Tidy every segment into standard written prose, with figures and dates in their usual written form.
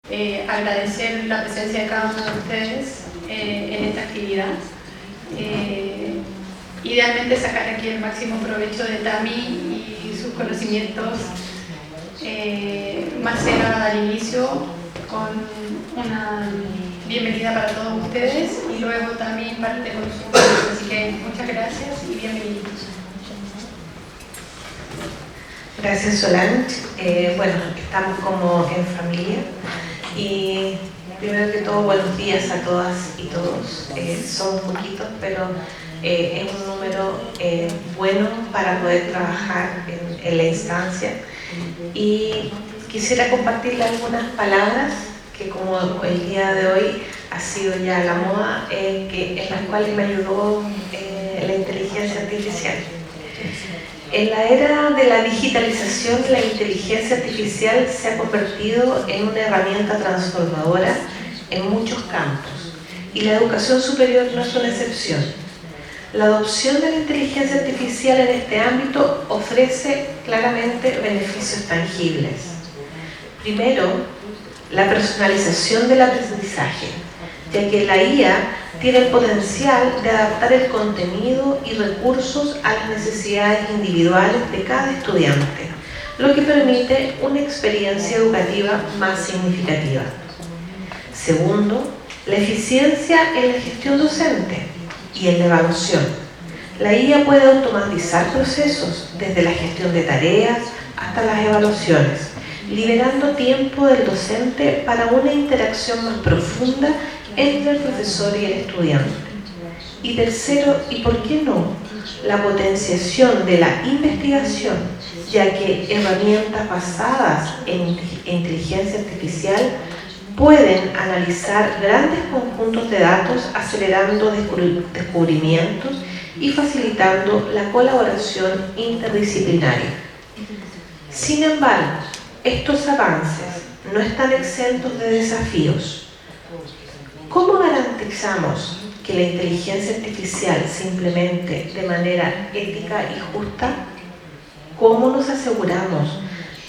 Agradecer la presencia de cada uno de ustedes en esta actividad. Idealmente sacar aquí el máximo provecho de Tami y sus conocimientos. Marcelo va a dar inicio con una bienvenida para todos ustedes y luego Tami parte con su. Así que muchas gracias y bienvenidos. Gracias, Solange. Bueno, estamos como en familia y primero que todo, buenos días a todas y todos. Somos poquitos, pero es un número bueno para poder trabajar en la instancia. Y quisiera compartirle algunas palabras que, como el día de hoy ha sido ya la moda, en las cuales me ayudó la inteligencia artificial. En la era de la digitalización, la inteligencia artificial se ha convertido en una herramienta transformadora en muchos campos, y la educación superior no es una excepción. La adopción de la inteligencia artificial en este ámbito ofrece claramente beneficios tangibles. Primero, la personalización del aprendizaje, ya que la IA tiene el potencial de adaptar el contenido y recursos a las necesidades individuales de cada estudiante, lo que permite una experiencia educativa más significativa. Segundo, la eficiencia en la gestión docente y en la evaluación. La IA puede automatizar procesos desde la gestión de tareas hasta las evaluaciones, liberando tiempo del docente para una interacción más profunda entre el profesor y el estudiante. Y tercero, y por qué no, la potenciación de la investigación, ya que herramientas basadas en inteligencia artificial pueden analizar grandes conjuntos de datos, acelerando descubrimientos y facilitando la colaboración interdisciplinaria. Sin embargo, estos avances no están exentos de desafíos. ¿Cómo garantizamos que la inteligencia artificial se implemente de manera ética y justa? ¿Cómo nos aseguramos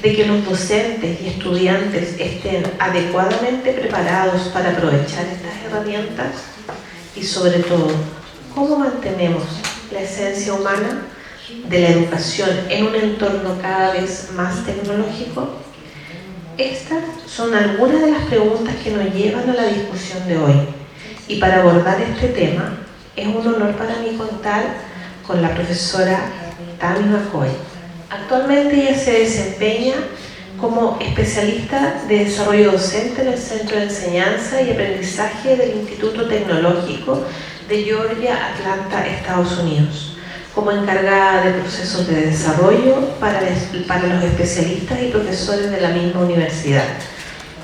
de que los docentes y estudiantes estén adecuadamente preparados para aprovechar estas herramientas? Y sobre todo, ¿cómo mantenemos la esencia humana de la educación en un entorno cada vez más tecnológico? Estas son algunas de las preguntas que nos llevan a la discusión de hoy. Y para abordar este tema, es un honor para mí contar con la profesora Tami McCoy. Actualmente ella se desempeña como especialista de desarrollo docente en el Centro de Enseñanza y Aprendizaje del Instituto Tecnológico de Georgia, Atlanta, Estados Unidos, como encargada de procesos de desarrollo para los especialistas y profesores de la misma universidad,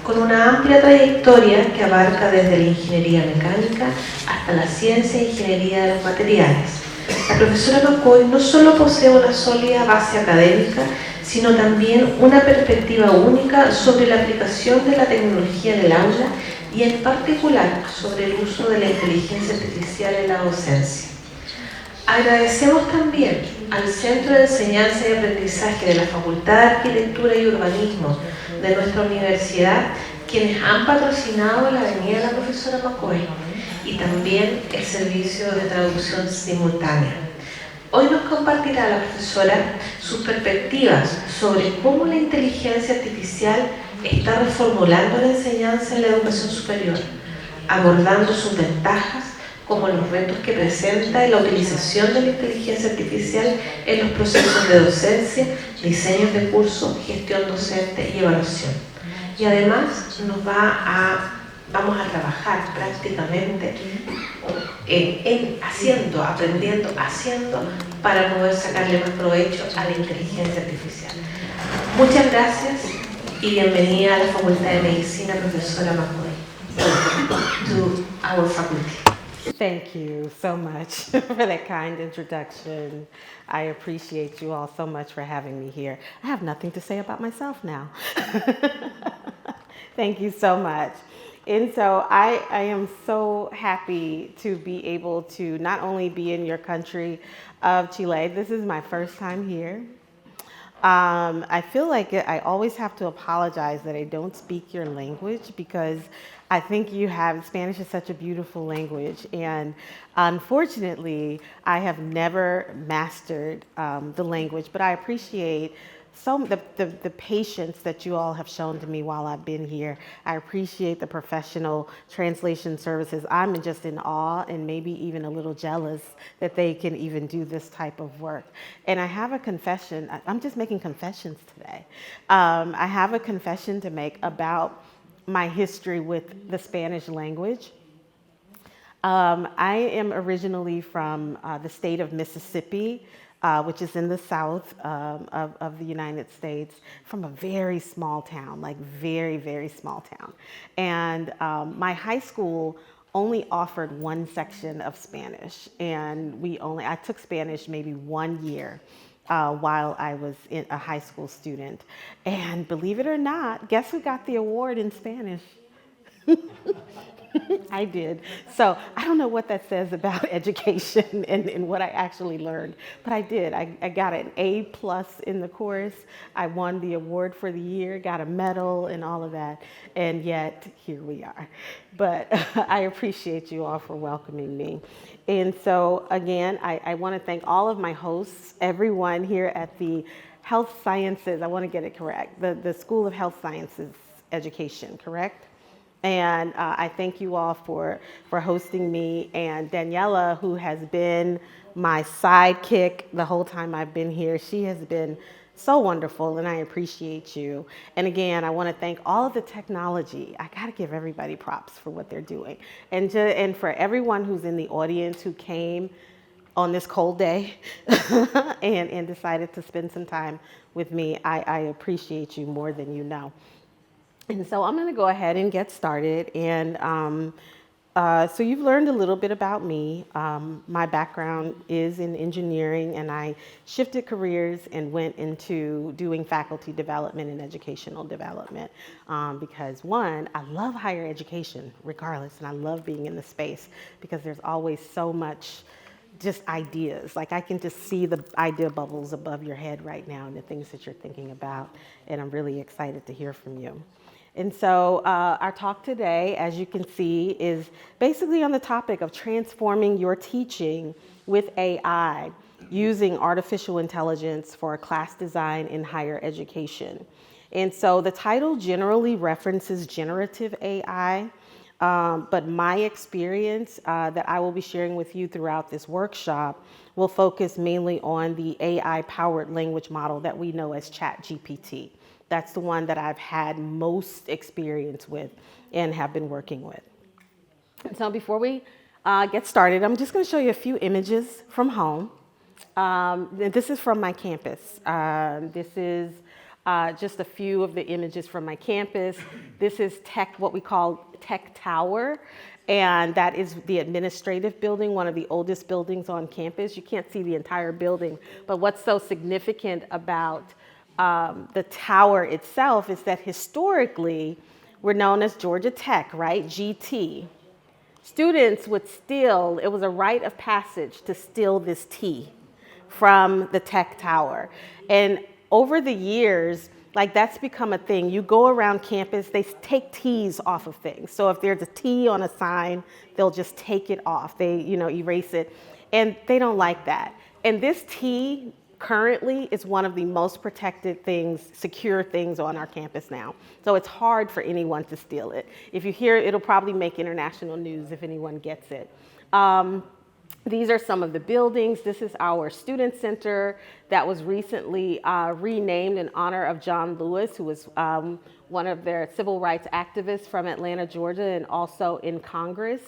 con una amplia trayectoria que abarca desde la ingeniería mecánica hasta la ciencia e ingeniería de los materiales. La profesora McCoy no solo posee una sólida base académica, sino también una perspectiva única sobre la aplicación de la tecnología en el aula y en particular sobre el uso de la inteligencia artificial en la docencia. Agradecemos también al Centro de Enseñanza y Aprendizaje de la Facultad de Arquitectura y Urbanismo de nuestra universidad, quienes han patrocinado la venida de la profesora McCoy y también el servicio de traducción simultánea. Hoy nos compartirá la profesora sus perspectivas sobre cómo la inteligencia artificial está reformulando la enseñanza en la educación superior, abordando sus ventajas como los retos que presenta la utilización de la inteligencia artificial en los procesos de docencia, diseños de curso, gestión docente y evaluación. Y además vamos a trabajar prácticamente aprendiendo, haciendo, para poder sacarle más provecho a la inteligencia artificial. Muchas gracias y bienvenida a la Facultad de Medicina, profesora McCoy, to our faculty. Thank you so much for that kind introduction. I appreciate you all so much for having me here. I have nothing to say about myself now. Thank you so much. And so I am so happy to be able to not only be in your country of Chile, this is my first time here, I feel like I always have to apologize that I don't speak your language because I think you have Spanish is such a beautiful language, and unfortunately, I have never mastered the language. But I appreciate the patience that you all have shown to me while I've been here. I appreciate the professional translation services. I'm just in awe and maybe even a little jealous that they can even do this type of work. And I have a confession. I'm just making confessions today. I have a confession to make about my history with the Spanish language. I am originally from the state of Mississippi, which is in the south of the United States, from a very small town, like very, very small town. And my high school only offered one section of Spanish, and I took Spanish maybe 1 year. While I was a high school student. And believe it or not, guess who got the award in Spanish? I did. So I don't know what that says about education and what I actually learned, but I did. I got an A plus in the course. I won the award for the year, got a medal and all of that, and yet here we are. But I appreciate you all for welcoming me. And so again, I want to thank all of my hosts, everyone here at the Health Sciences, I want to get it correct, the School of Health Sciences Education, correct? And I thank you all for hosting me, and Daniela, who has been my sidekick the whole time I've been here. She has been so wonderful, and I appreciate you. And again, I want to thank all of the technology. I got to give everybody props for what they're doing. And for everyone who's in the audience who came on this cold day and decided to spend some time with me, I appreciate you more than you know. And so I'm going to go ahead and get started. And so you've learned a little bit about me. My background is in engineering, and I shifted careers and went into doing faculty development and educational development because, one, I love higher education regardless, and I love being in the space because there's always so much just ideas. Like I can just see the idea bubbles above your head right now and the things that you're thinking about, and I'm really excited to hear from you. And so our talk today, as you can see, is basically on the topic of transforming your teaching with AI using artificial intelligence for class design in higher education. And so the title generally references generative AI, but my experience that I will be sharing with you throughout this workshop will focus mainly on the AI-powered language model that we know as ChatGPT. That's the one that I've had most experience with and have been working with. So before we get started, I'm just going to show you a few images from home. This is from my campus. This is just a few of the images from my campus. This is what we call Tech Tower, and that is the administrative building, one of the oldest buildings on campus. You can't see the entire building, but what's so significant about the tower itself is that historically we're known as Georgia Tech, right? GT. Students would steal, it was a rite of passage to steal this T from the Tech Tower. And over the years, like that's become a thing. You go around campus, they take T's off of things. So if there's a T on a sign, they'll just take it off. They, erase it. And they don't like that. And this T currently is one of the most protected things, secure things on our campus now. So it's hard for anyone to steal it. If you hear it, it'll probably make international news if anyone gets it. These are some of the buildings. This is our student center that was recently renamed in honor of John Lewis, who was one of their civil rights activists from Atlanta, Georgia, and also in Congress.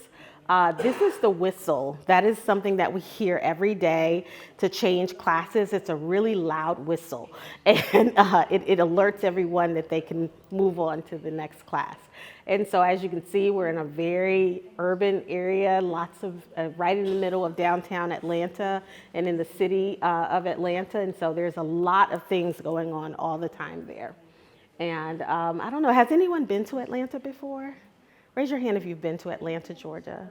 This is the whistle. That is something that we hear every day to change classes. It's a really loud whistle, and it alerts everyone that they can move on to the next class. And so as you can see, we're in a very urban area, lots of, right in the middle of downtown Atlanta and in the city of Atlanta. And so there's a lot of things going on all the time there. And I don't know, has anyone been to Atlanta before? Raise your hand if you've been to Atlanta, Georgia.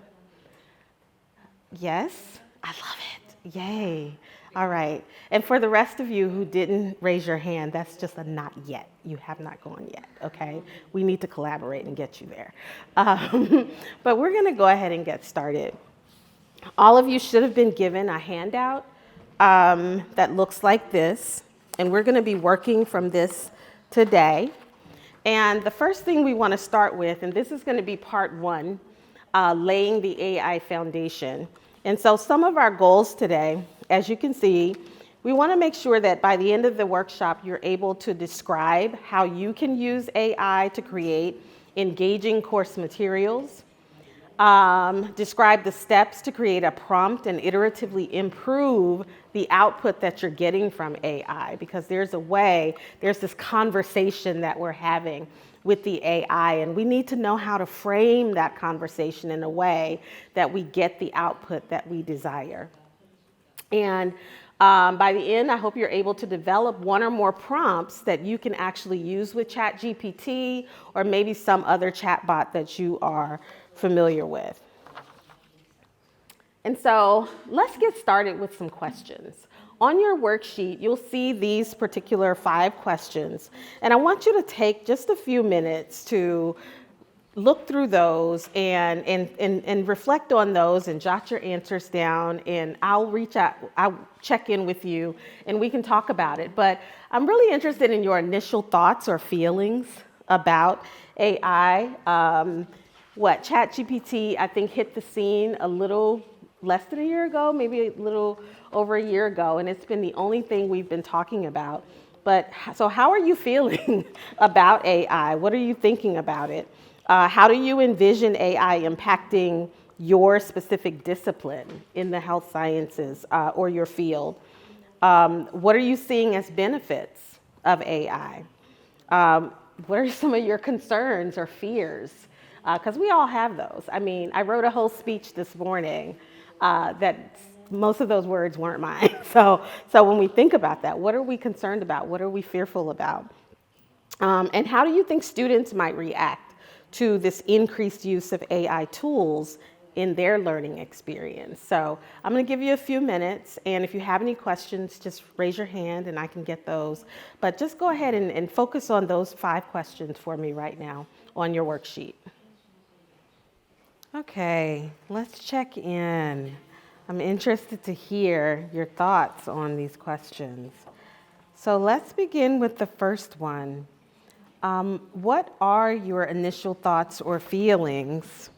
Yes, I love it. Yay. All right. And for the rest of you who didn't raise your hand, that's just a not yet. You have not gone yet, okay? We need to collaborate and get you there. But we're going to go ahead and get started. All of you should have been given a handout that looks like this. And we're going to be working from this today. And the first thing we want to start with, and this is going to be part one, laying the AI foundation. And so some of our goals today, as you can see, we want to make sure that by the end of the workshop, you're able to describe how you can use AI to create engaging course materials, describe the steps to create a prompt and iteratively improve the output that you're getting from AI, because there's this conversation that we're having with the AI, and we need to know how to frame that conversation in a way that we get the output that we desire. And by the end, I hope you're able to develop one or more prompts that you can actually use with ChatGPT or maybe some other chatbot that you are familiar with. And so let's get started with some questions. On your worksheet, you'll see these particular 5 questions, and I want you to take just a few minutes to look through those and reflect on those and jot your answers down, and I'll check in with you and we can talk about it. But I'm really interested in your initial thoughts or feelings about AI. ChatGPT, I think, hit the scene a little less than a year ago, maybe a little over a year ago, and it's been the only thing we've been talking about. But so how are you feeling about AI? What are you thinking about it? How do you envision AI impacting your specific discipline in the health sciences or your field? What are you seeing as benefits of AI? What are some of your concerns or fears? Because we all have those. I mean, I wrote a whole speech this morning that most of those words weren't mine. So when we think about that, what are we concerned about? What are we fearful about? And how do you think students might react to this increased use of AI tools in their learning experience? So I'm going to give you a few minutes, and if you have any questions, just raise your hand and I can get those. But just go ahead and focus on those 5 questions for me right now on your worksheet. Okay, let's check in. I'm interested to hear your thoughts on these questions. So let's begin with the first one. What are your initial thoughts or feelings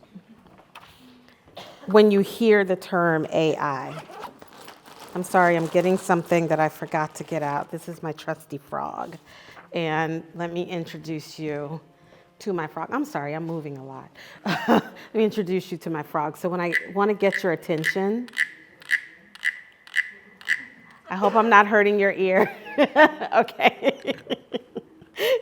when you hear the term AI? I'm sorry, I'm getting something that I forgot to get out. This is my trusty frog. And let me introduce you to my frog. I'm sorry, I'm moving a lot. Let me introduce you to my frog. So when I want to get your attention, I hope I'm not hurting your ear. Okay.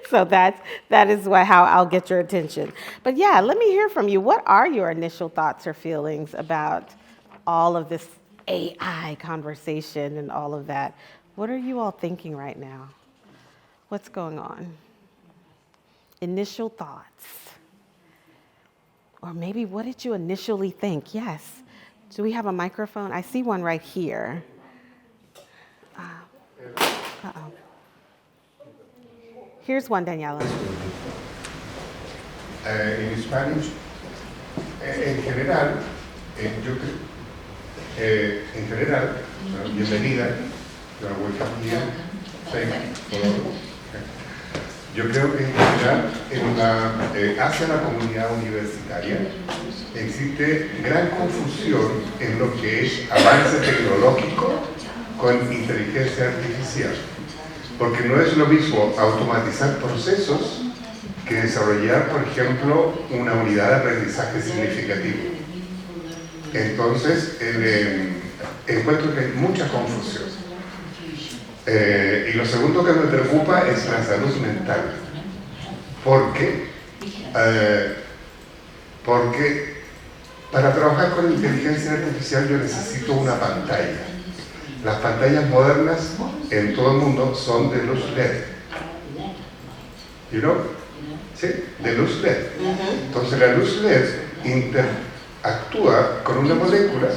So that is how I'll get your attention. But yeah, let me hear from you. What are your initial thoughts or feelings about all of this AI conversation and all of that? What are you all thinking right now? What's going on? Initial thoughts. Or maybe what did you initially think? Yes. Do we have a microphone? I see one right here. Uh-oh. Here's one, Daniela. In Spanish, en general, bienvenida, welcome here, yo creo que en general, hacia la comunidad universitaria, existe gran confusión en lo que es avance tecnológico con inteligencia artificial. Porque no es lo mismo automatizar procesos que desarrollar, por ejemplo, una unidad de aprendizaje significativo. Entonces, encuentro que hay mucha confusión. Y lo segundo que me preocupa es la salud mental. Porque para trabajar con inteligencia artificial yo necesito una pantalla. Las pantallas modernas en todo el mundo son de luz LED. You know? ¿Sí? De luz LED. Entonces la luz LED interactúa con una molécula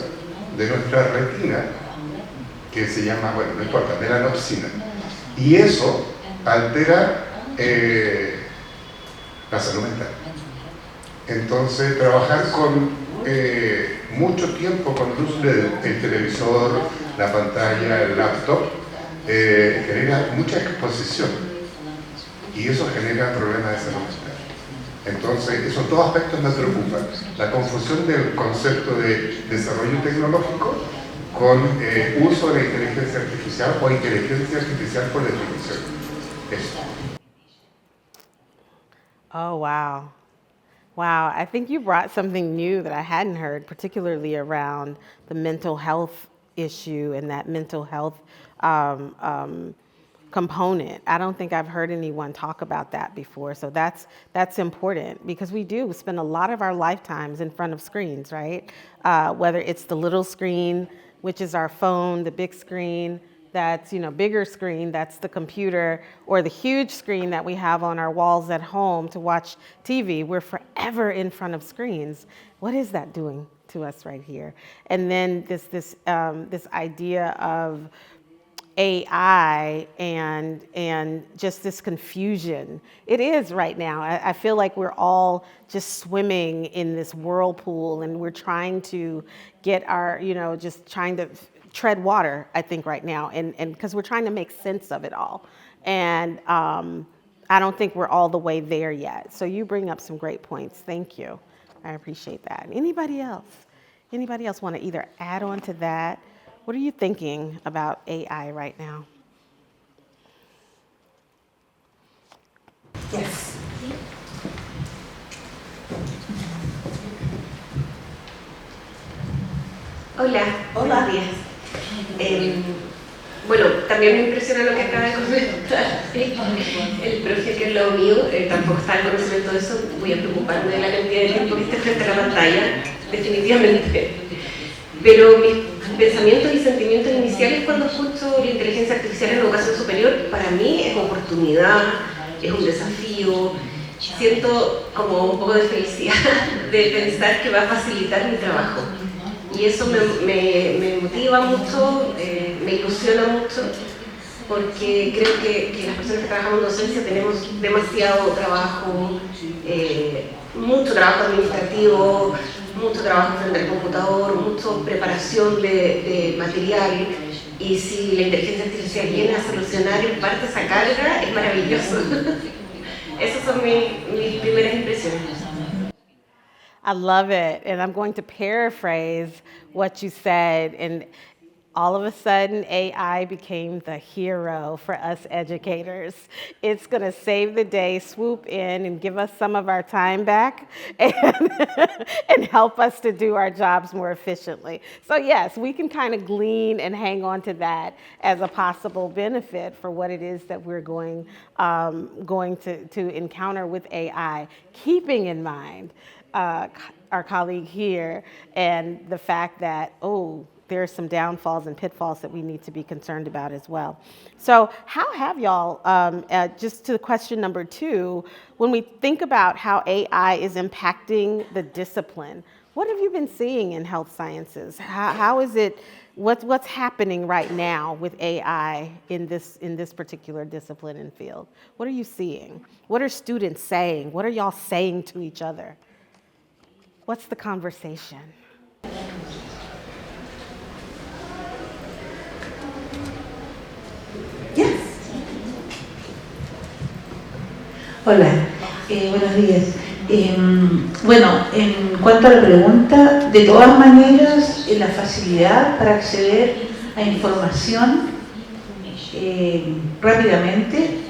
de nuestra retina que se llama, bueno, no importa, melanopsina. Y eso altera la salud mental. Entonces, trabajar con mucho tiempo con luz del televisor, la pantalla, el laptop, genera mucha exposición y eso genera problemas de salud mental. Entonces, esos dos aspectos me preocupan. La confusión del concepto de desarrollo tecnológico con uso de la inteligencia artificial o inteligencia artificial por definición. Eso. Oh, wow. Wow, I think you brought something new that I hadn't heard, particularly around the mental health issue and that mental health component. I don't think I've heard anyone talk about that before. So that's important because we do spend a lot of our lifetimes in front of screens, right? Whether it's the little screen, which is our phone, the big screen, that's, bigger screen, that's the computer, or the huge screen that we have on our walls at home to watch TV. We're forever in front of screens. What is that doing to us right here? And then this idea of AI and just this confusion. It is right now. I feel like we're all just swimming in this whirlpool and we're trying to get our, just trying to tread water, I think, right now, and because we're trying to make sense of it all. And I don't think we're all the way there yet. So you bring up some great points. Thank you. I appreciate that. Anybody else? Anybody else want to either add on to that? What are you thinking about AI right now? Yes. Hola, buenos días. Bueno, también me impresiona lo que acaba de comentar el profe que es lo mío, tampoco está en conocimiento de eso, voy a preocuparme de la cantidad de tiempo que esté frente a la pantalla, definitivamente. Pero mis pensamientos y sentimientos iniciales cuando escucho la inteligencia artificial en educación superior, para mí es oportunidad, es un desafío, siento como un poco de felicidad de pensar que va a facilitar mi trabajo. Y eso me motiva mucho, me ilusiona mucho, porque creo que las personas que trabajamos en docencia tenemos demasiado trabajo, mucho trabajo administrativo, mucho trabajo frente al computador, mucha preparación de material, y si la inteligencia artificial viene a solucionar en parte esa carga, es maravilloso. Esas son mis primeras impresiones. I love it. And I'm going to paraphrase what you said. And all of a sudden, AI became the hero for us educators. It's going to save the day, swoop in, and give us some of our time back and help us to do our jobs more efficiently. So yes, we can kind of glean and hang on to that as a possible benefit for what it is that we're going to encounter with AI, keeping in mind our colleague here and the fact that, there are some downfalls and pitfalls that we need to be concerned about as well. So how have y'all, just to question number 2, when we think about how AI is impacting the discipline, what have you been seeing in health sciences? How is it, what's happening right now with AI in this particular discipline and field? What are you seeing? What are students saying? What are y'all saying to each other? What's the conversation? Yes. Hola, buenos días. Bueno, en cuanto a la pregunta, de todas maneras, la facilidad para acceder a información rápidamente,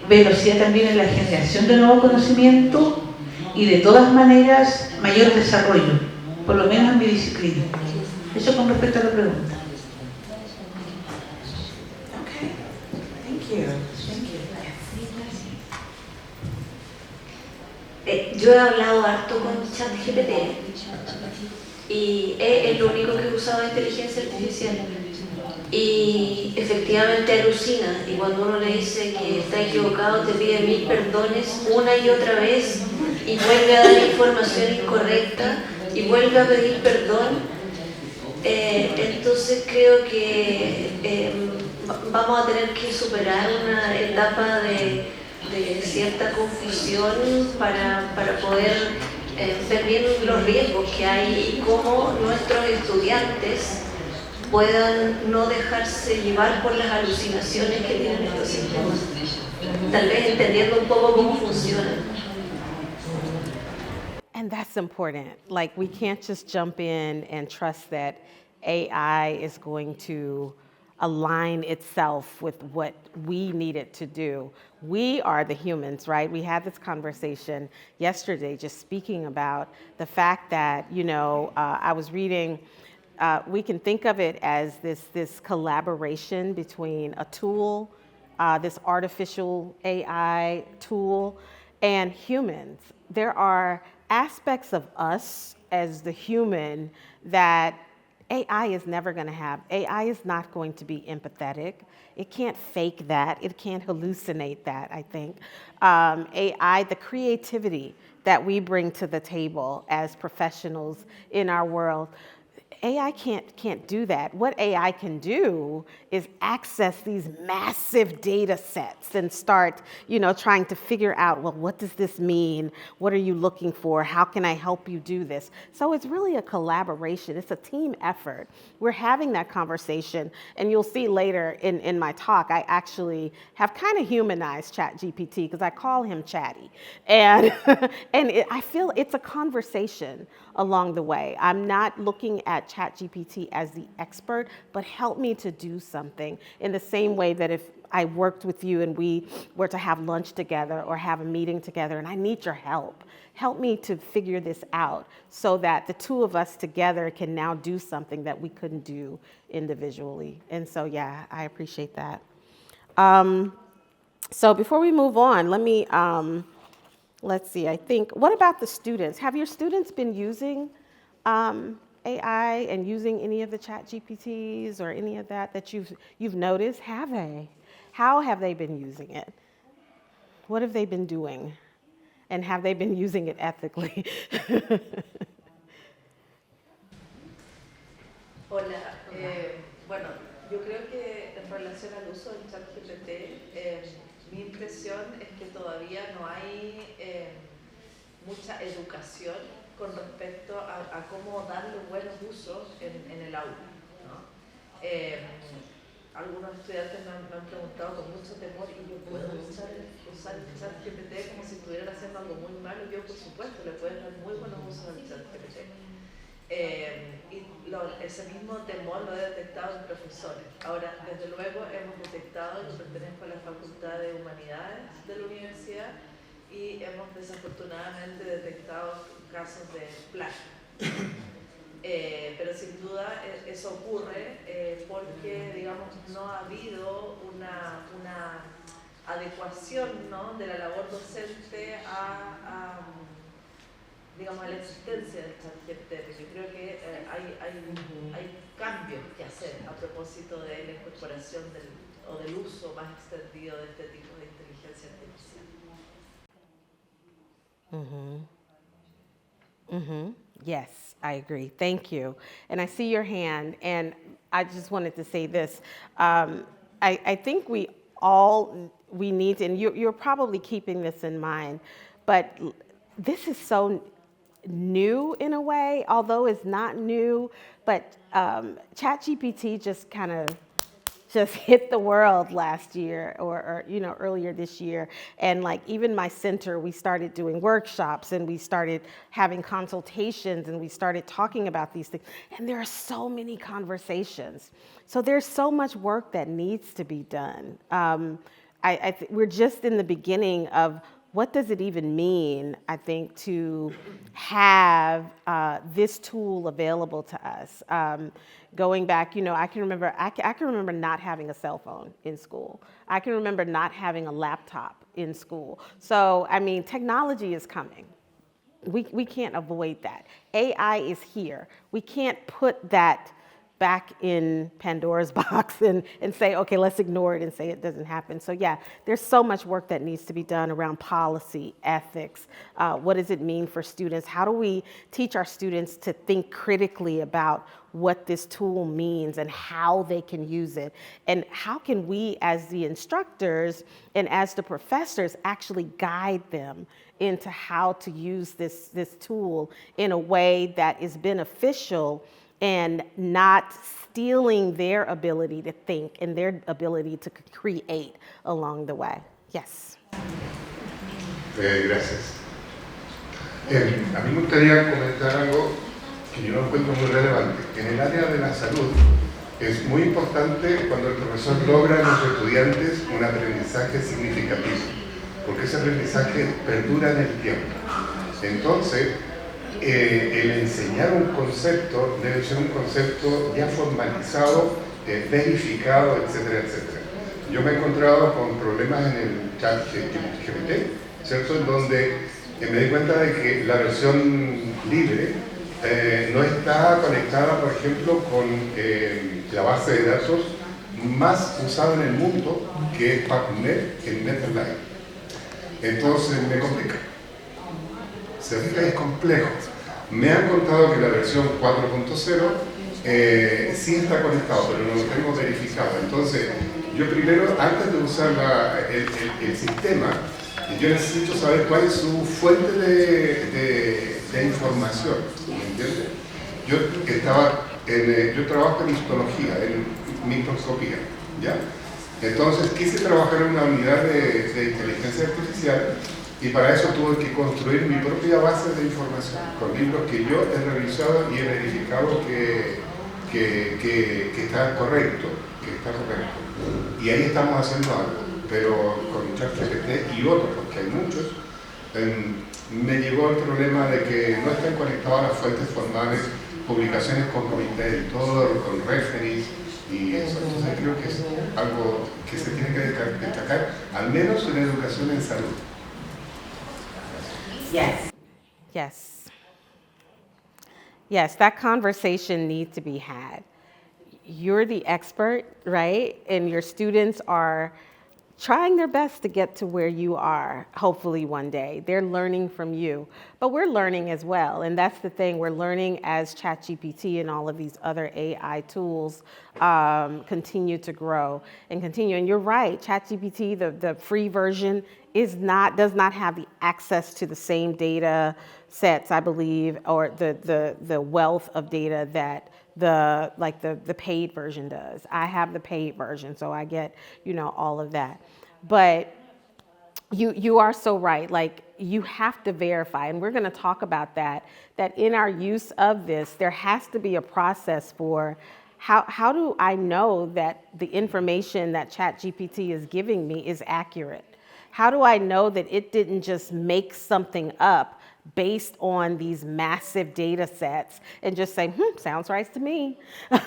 velocidad también en la generación de nuevo conocimiento y de todas maneras mayor desarrollo, por lo menos en mi disciplina. Eso con respecto a la pregunta. Okay. Thank you. Yo he hablado harto con ChatGPT y es lo único que he usado de inteligencia artificial. Y efectivamente alucina, y cuando uno le dice que está equivocado te pide 1000 perdones una y otra vez y vuelve a dar información incorrecta y vuelve a pedir perdón, Entonces creo que vamos a tener que superar una etapa de cierta confusión para poder ver bien los riesgos que hay y cómo nuestros estudiantes puedan no dejarse llevar por las alucinaciones que tienen estos sistemas. Tal vez entendiendo un poco cómo funcionan. And that's important. Like, we can't just jump in and trust that AI is going to align itself with what we need it to do. We are the humans, right? We had this conversation yesterday just speaking about the fact that, I was reading, we can think of it as this collaboration between a tool, this artificial AI tool, and humans. There are aspects of us as the human that AI is never going to have. AI is not going to be empathetic. It can't fake that. It can't hallucinate that, I think. AI, the creativity that we bring to the table as professionals in our world, AI can't do that. What AI can do is access these massive data sets and start, trying to figure out, well, what does this mean? What are you looking for? How can I help you do this? So it's really a collaboration. It's a team effort. We're having that conversation, and you'll see later in my talk, I actually have kind of humanized ChatGPT because I call him Chatty. And, I feel it's a conversation along the way. I'm not looking at ChatGPT as the expert, but help me to do something in the same way that if I worked with you and we were to have lunch together or have a meeting together and I need your help. Help me to figure this out so that the two of us together can now do something that we couldn't do individually. And so, yeah, I appreciate that. So before we move on, let's see, I think, what about the students? Have your students been using AI and using any of the chat GPTs or any of that you've noticed? Have they? How have they been using it? What have they been doing? And have they been using it ethically? Hola, bueno, yo creo que en relación al uso del chat GPT, mi impresión es que todavía no hay mucha educación con respecto a cómo darle buenos usos en el aula, ¿no? Algunos estudiantes me han preguntado con mucho temor, ¿y yo puedo usar el chat GPT como si estuvieran haciendo algo muy malo? Yo, por supuesto, le puedo dar muy buenos usos al chat GPT. Ese mismo temor lo he detectado en profesores. Ahora, desde luego, hemos detectado, yo pertenezco a la Facultad de Humanidades de la universidad, y hemos desafortunadamente detectado casos de plagio. Pero sin duda eso ocurre porque, digamos, no ha habido una adecuación, ¿no?, de la labor docente digamos, a la existencia del ChatGPT. Yo creo que hay cambios que hacer a propósito de la incorporación o del uso más extendido de este tipo de inteligencia artificial. Yes, I agree. Thank you. And I see your hand, and I just wanted to say this. I think we need to, and you're probably keeping this in mind, but this is so new in a way, although it's not new, but ChatGPT just kind of hit the world last year or earlier this year. And like even my center, we started doing workshops and we started having consultations and we started talking about these things. And there are so many conversations. So there's so much work that needs to be done. We're just in the beginning of what does it even mean, I think, to have this tool available to us. Going back, I can remember not having a cell phone in school. I can remember not having a laptop in school. So, I mean, technology is coming. We can't avoid that. AI is here. We can't put that back in Pandora's box and say, okay, let's ignore it and say it doesn't happen. So yeah, there's so much work that needs to be done around policy, ethics. What does it mean for students? How do we teach our students to think critically about what this tool means and how they can use it? And how can we as the instructors and as the professors actually guide them into how to use this tool in a way that is beneficial and not stealing their ability to think and their ability to create along the way. Yes. Gracias. A mí me gustaría comentar algo que yo no encuentro muy relevante. En el área de la salud es muy importante cuando el profesor logra en los estudiantes un aprendizaje significativo, porque ese aprendizaje perdura en el tiempo. Entonces, el enseñar un concepto debe ser un concepto ya formalizado, verificado, etcétera, etcétera. Yo me he encontrado con problemas en el chat GPT, ¿cierto? En donde me di cuenta de que la versión libre no está conectada, por ejemplo, con la base de datos más usada en el mundo, que es PubMed en NetLine. Entonces me complica. Se fija, es complejo. Me han contado que la versión 4.0 sí está conectado, pero no lo tengo verificado. Entonces, yo primero, antes de usar el sistema, yo necesito saber cuál es su fuente de información. ¿Me entiendes? Yo trabajo en histología, en microscopía, ¿ya? Entonces quise trabajar en una unidad de inteligencia artificial y para eso tuve que construir mi propia base de información con libros que yo he revisado y he verificado que está correcto, Y ahí estamos haciendo algo, pero con ChatGPT y otros, porque hay muchos, me llegó el problema de que no están conectadas las fuentes formales, publicaciones con comité editor, con referees y eso. Entonces creo que es algo que se tiene que destacar, al menos en educación en salud. Yes. Yes. Yes, that conversation needs to be had. You're the expert, right? And your students are trying their best to get to where you are, hopefully one day. They're learning from you, but we're learning as well. And that's the thing, we're learning as ChatGPT and all of these other AI tools continue to grow and continue. And you're right, ChatGPT, the free version, does not have the access to the same data sets, I believe, or the wealth of data that the paid version does. I have the paid version, so I get, all of that. But you are so right. Like, you have to verify, and we're going to talk about that in our use of this, there has to be a process for how do I know that the information that ChatGPT is giving me is accurate? How do I know that it didn't just make something up based on these massive data sets and just say, sounds right to me?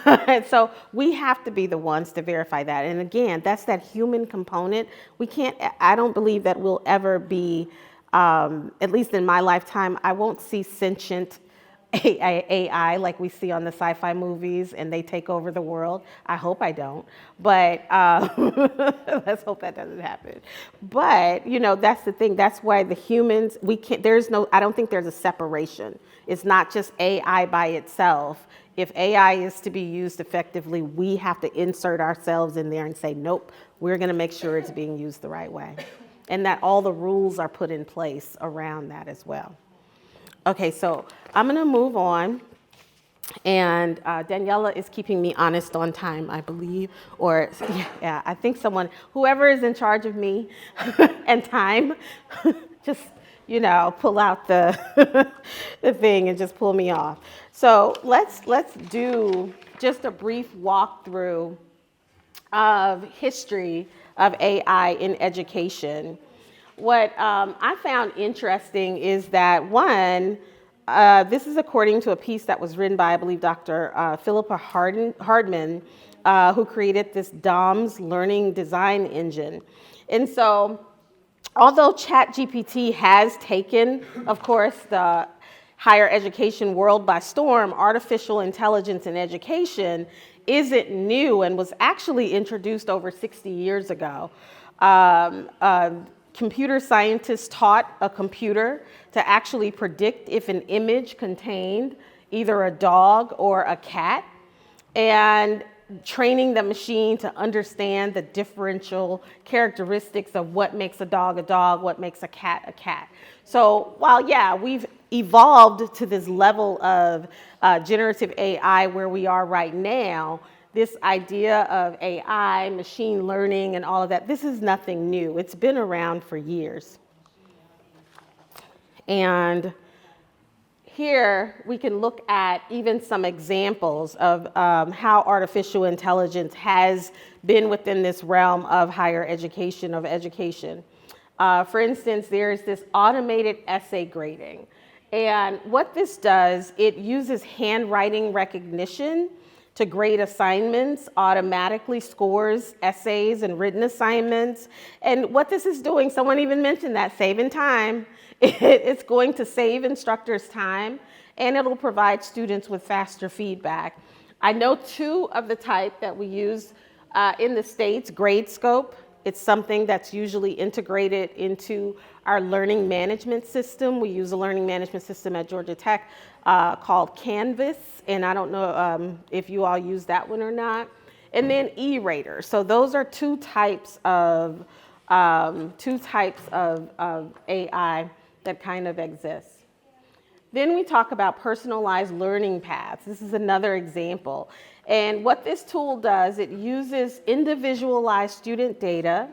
And so we have to be the ones to verify that. And again, that's that human component. I don't believe that we'll ever be, at least in my lifetime, I won't see sentient AI like we see on the sci-fi movies and they take over the world. I hope I don't, but let's hope that doesn't happen. But, that's the thing. That's why the humans, I don't think there's a separation. It's not just AI by itself. If AI is to be used effectively, we have to insert ourselves in there and say, nope, we're going to make sure it's being used the right way. And that all the rules are put in place around that as well. Okay, so I'm going to move on, and Daniela is keeping me honest on time, I believe, or yeah, I think whoever is in charge of me and time, just, pull out the thing and just pull me off. So let's do just a brief walkthrough of history of AI in education. What I found interesting is that, one, this is according to a piece that was written by, I believe, Dr. Philippa Hardman, who created this DOMS learning design engine. And so, although ChatGPT has taken, of course, higher education world by storm, artificial intelligence in education isn't new and was actually introduced over 60 years ago. Computer scientists taught a computer to actually predict if an image contained either a dog or a cat, and training the machine to understand the differential characteristics of what makes a dog, what makes a cat. So while, yeah, we've evolved to this level of generative AI where we are right now, this idea of AI, machine learning, and all of that, this is nothing new. It's been around for years. And here we can look at even some examples of how artificial intelligence has been within this realm of higher education, For instance, there's this automated essay grading. And what this does, it uses handwriting recognition to grade assignments, automatically scores essays and written assignments. And what this is doing, someone even mentioned that, saving time. It's going to save instructors time, and it'll provide students with faster feedback. I know two of the type that we use in the States, GradeScope. It's something that's usually integrated into our learning management system. We use a learning management system at Georgia Tech called Canvas, and I don't know if you all use that one or not. And then E-Rater. So those are two types of AI that kind of exists. Then we talk about personalized learning paths. This is another example. And what this tool does, it uses individualized student data,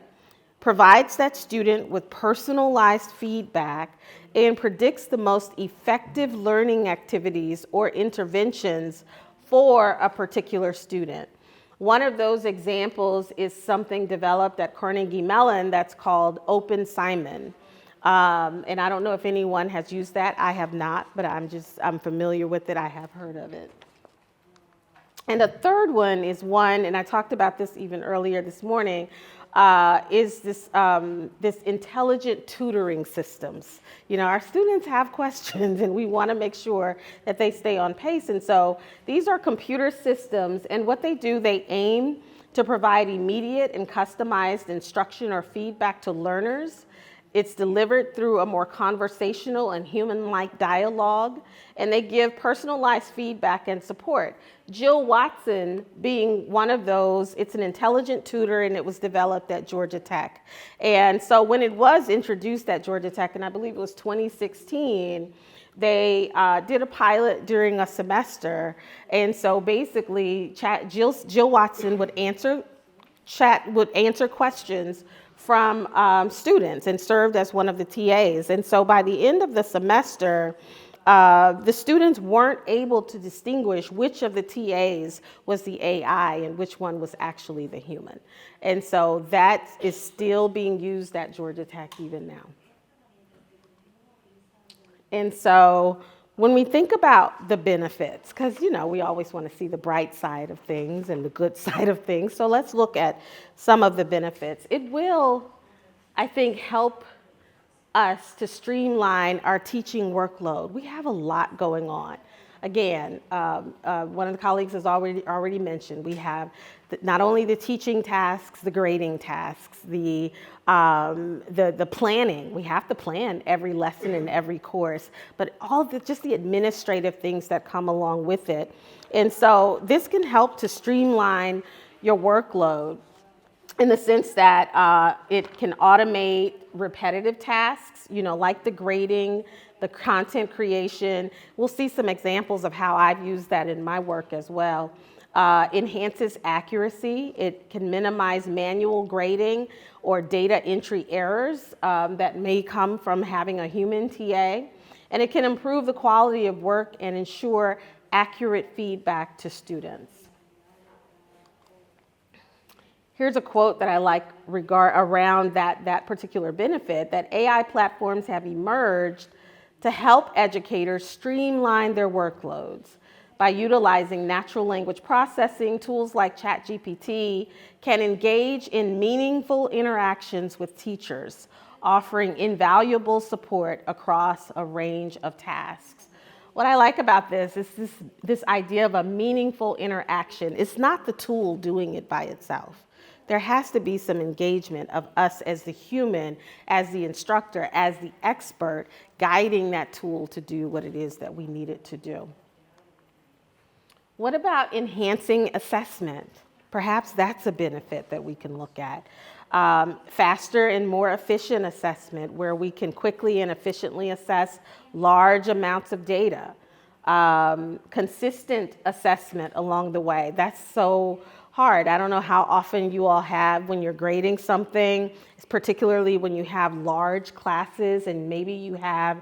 provides that student with personalized feedback, and predicts the most effective learning activities or interventions for a particular student. One of those examples is something developed at Carnegie Mellon that's called Open Simon. And I don't know if anyone has used that. I have not, but I'm familiar with it. I have heard of it. And a third one is one, and I talked about this even earlier this morning, is this intelligent tutoring systems. You know, our students have questions, and we want to make sure that they stay on pace. And so these are computer systems, and what they do, they aim to provide immediate and customized instruction or feedback to learners. It's delivered through a more conversational and human-like dialogue, and they give personalized feedback and support. Jill Watson being one of those, it's an intelligent tutor, and it was developed at Georgia Tech. And so when it was introduced at Georgia Tech, and I believe it was 2016, they did a pilot during a semester. And so basically, Jill Watson would answer questions from students and served as one of the TAs. And so by the end of the semester, the students weren't able to distinguish which of the TAs was the AI and which one was actually the human. And so that is still being used at Georgia Tech even now. And so when we think about the benefits, because, you know, we always want to see the bright side of things and the good side of things. So let's look at some of the benefits. It will, I think, help us to streamline our teaching workload. We have a lot going on. Again, one of the colleagues has already mentioned, we have not only the teaching tasks, the grading tasks, the planning. We have to plan every lesson and every course, but all just the administrative things that come along with it. And so this can help to streamline your workload in the sense that it can automate repetitive tasks, you know, like the grading, the content creation. We'll see some examples of how I've used that in my work as well. Enhances accuracy. It can minimize manual grading or data entry errors that may come from having a human TA. And it can improve the quality of work and ensure accurate feedback to students. Here's a quote that I like around that particular benefit, that AI platforms have emerged to help educators streamline their workloads. By utilizing natural language processing, tools like ChatGPT can engage in meaningful interactions with teachers, offering invaluable support across a range of tasks. What I like about this is this idea of a meaningful interaction. It's not the tool doing it by itself. There has to be some engagement of us as the human, as the instructor, as the expert, guiding that tool to do what it is that we need it to do. What about enhancing assessment? Perhaps that's a benefit that we can look at. Faster and more efficient assessment, where we can quickly and efficiently assess large amounts of data. Consistent assessment along the way. That's so hard. I don't know how often you all have when you're grading something, particularly when you have large classes and maybe you have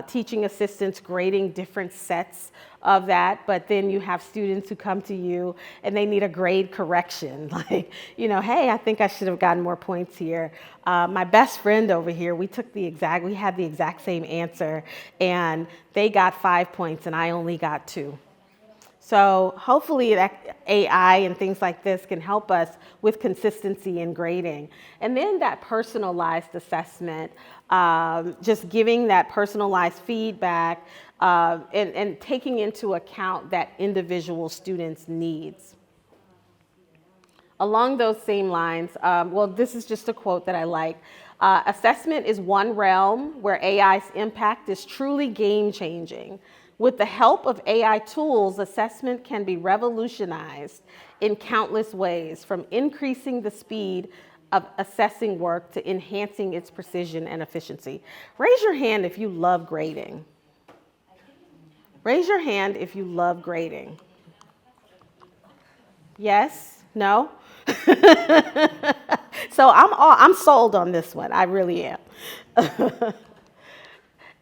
teaching assistants grading different sets of that, but then you have students who come to you and they need a grade correction. Like, hey, I think I should have gotten more points here. My best friend over here, we had the exact same answer, and they got 5 points and I only got 2. So hopefully that AI and things like this can help us with consistency in grading. And then that personalized assessment, just giving that personalized feedback and taking into account that individual student's needs. Along those same lines, this is just a quote that I like. Assessment is one realm where AI's impact is truly game-changing. With the help of AI tools, assessment can be revolutionized in countless ways, from increasing the speed of assessing work to enhancing its precision and efficiency. Raise your hand if you love grading. Raise your hand if you love grading. Yes? No? So I'm sold on this one. I really am.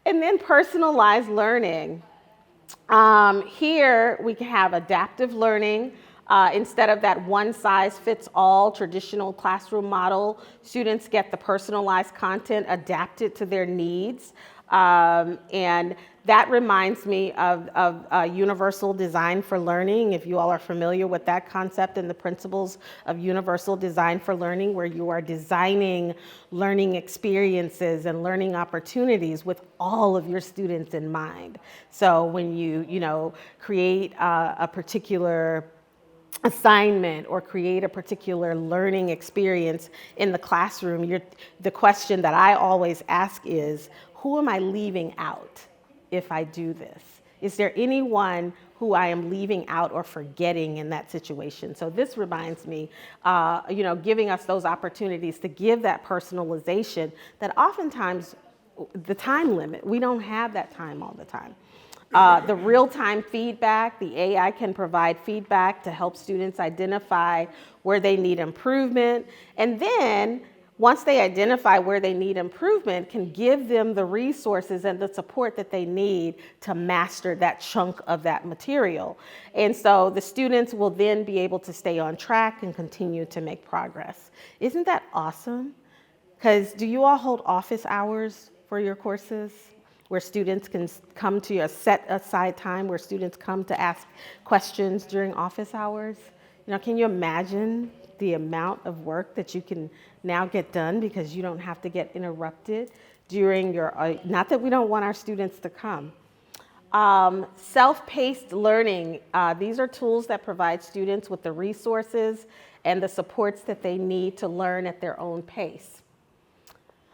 And then personalized learning. Here we can have adaptive learning. Instead of that one-size-fits-all traditional classroom model, students get the personalized content adapted to their needs. And that reminds me of universal design for learning. If you all are familiar with that concept and the principles of universal design for learning, where you are designing learning experiences and learning opportunities with all of your students in mind. So when you create a particular assignment or create a particular learning experience in the classroom, the question that I always ask is, who am I leaving out if I do this? Is there anyone who I am leaving out or forgetting in that situation? So this reminds me, giving us those opportunities to give that personalization that oftentimes the time limit, we don't have that time all the time. The real-time feedback, the AI can provide feedback to help students identify where they need improvement. And then once they identify where they need improvement, can give them the resources and the support that they need to master that chunk of that material. And so the students will then be able to stay on track and continue to make progress. Isn't that awesome? Because do you all hold office hours for your courses, where students can come to a set aside time where students come to ask questions during office hours? Can you imagine the amount of work that you can now get done because you don't have to get interrupted during your, not that we don't want our students to come. Self-paced learning, these are tools that provide students with the resources and the supports that they need to learn at their own pace.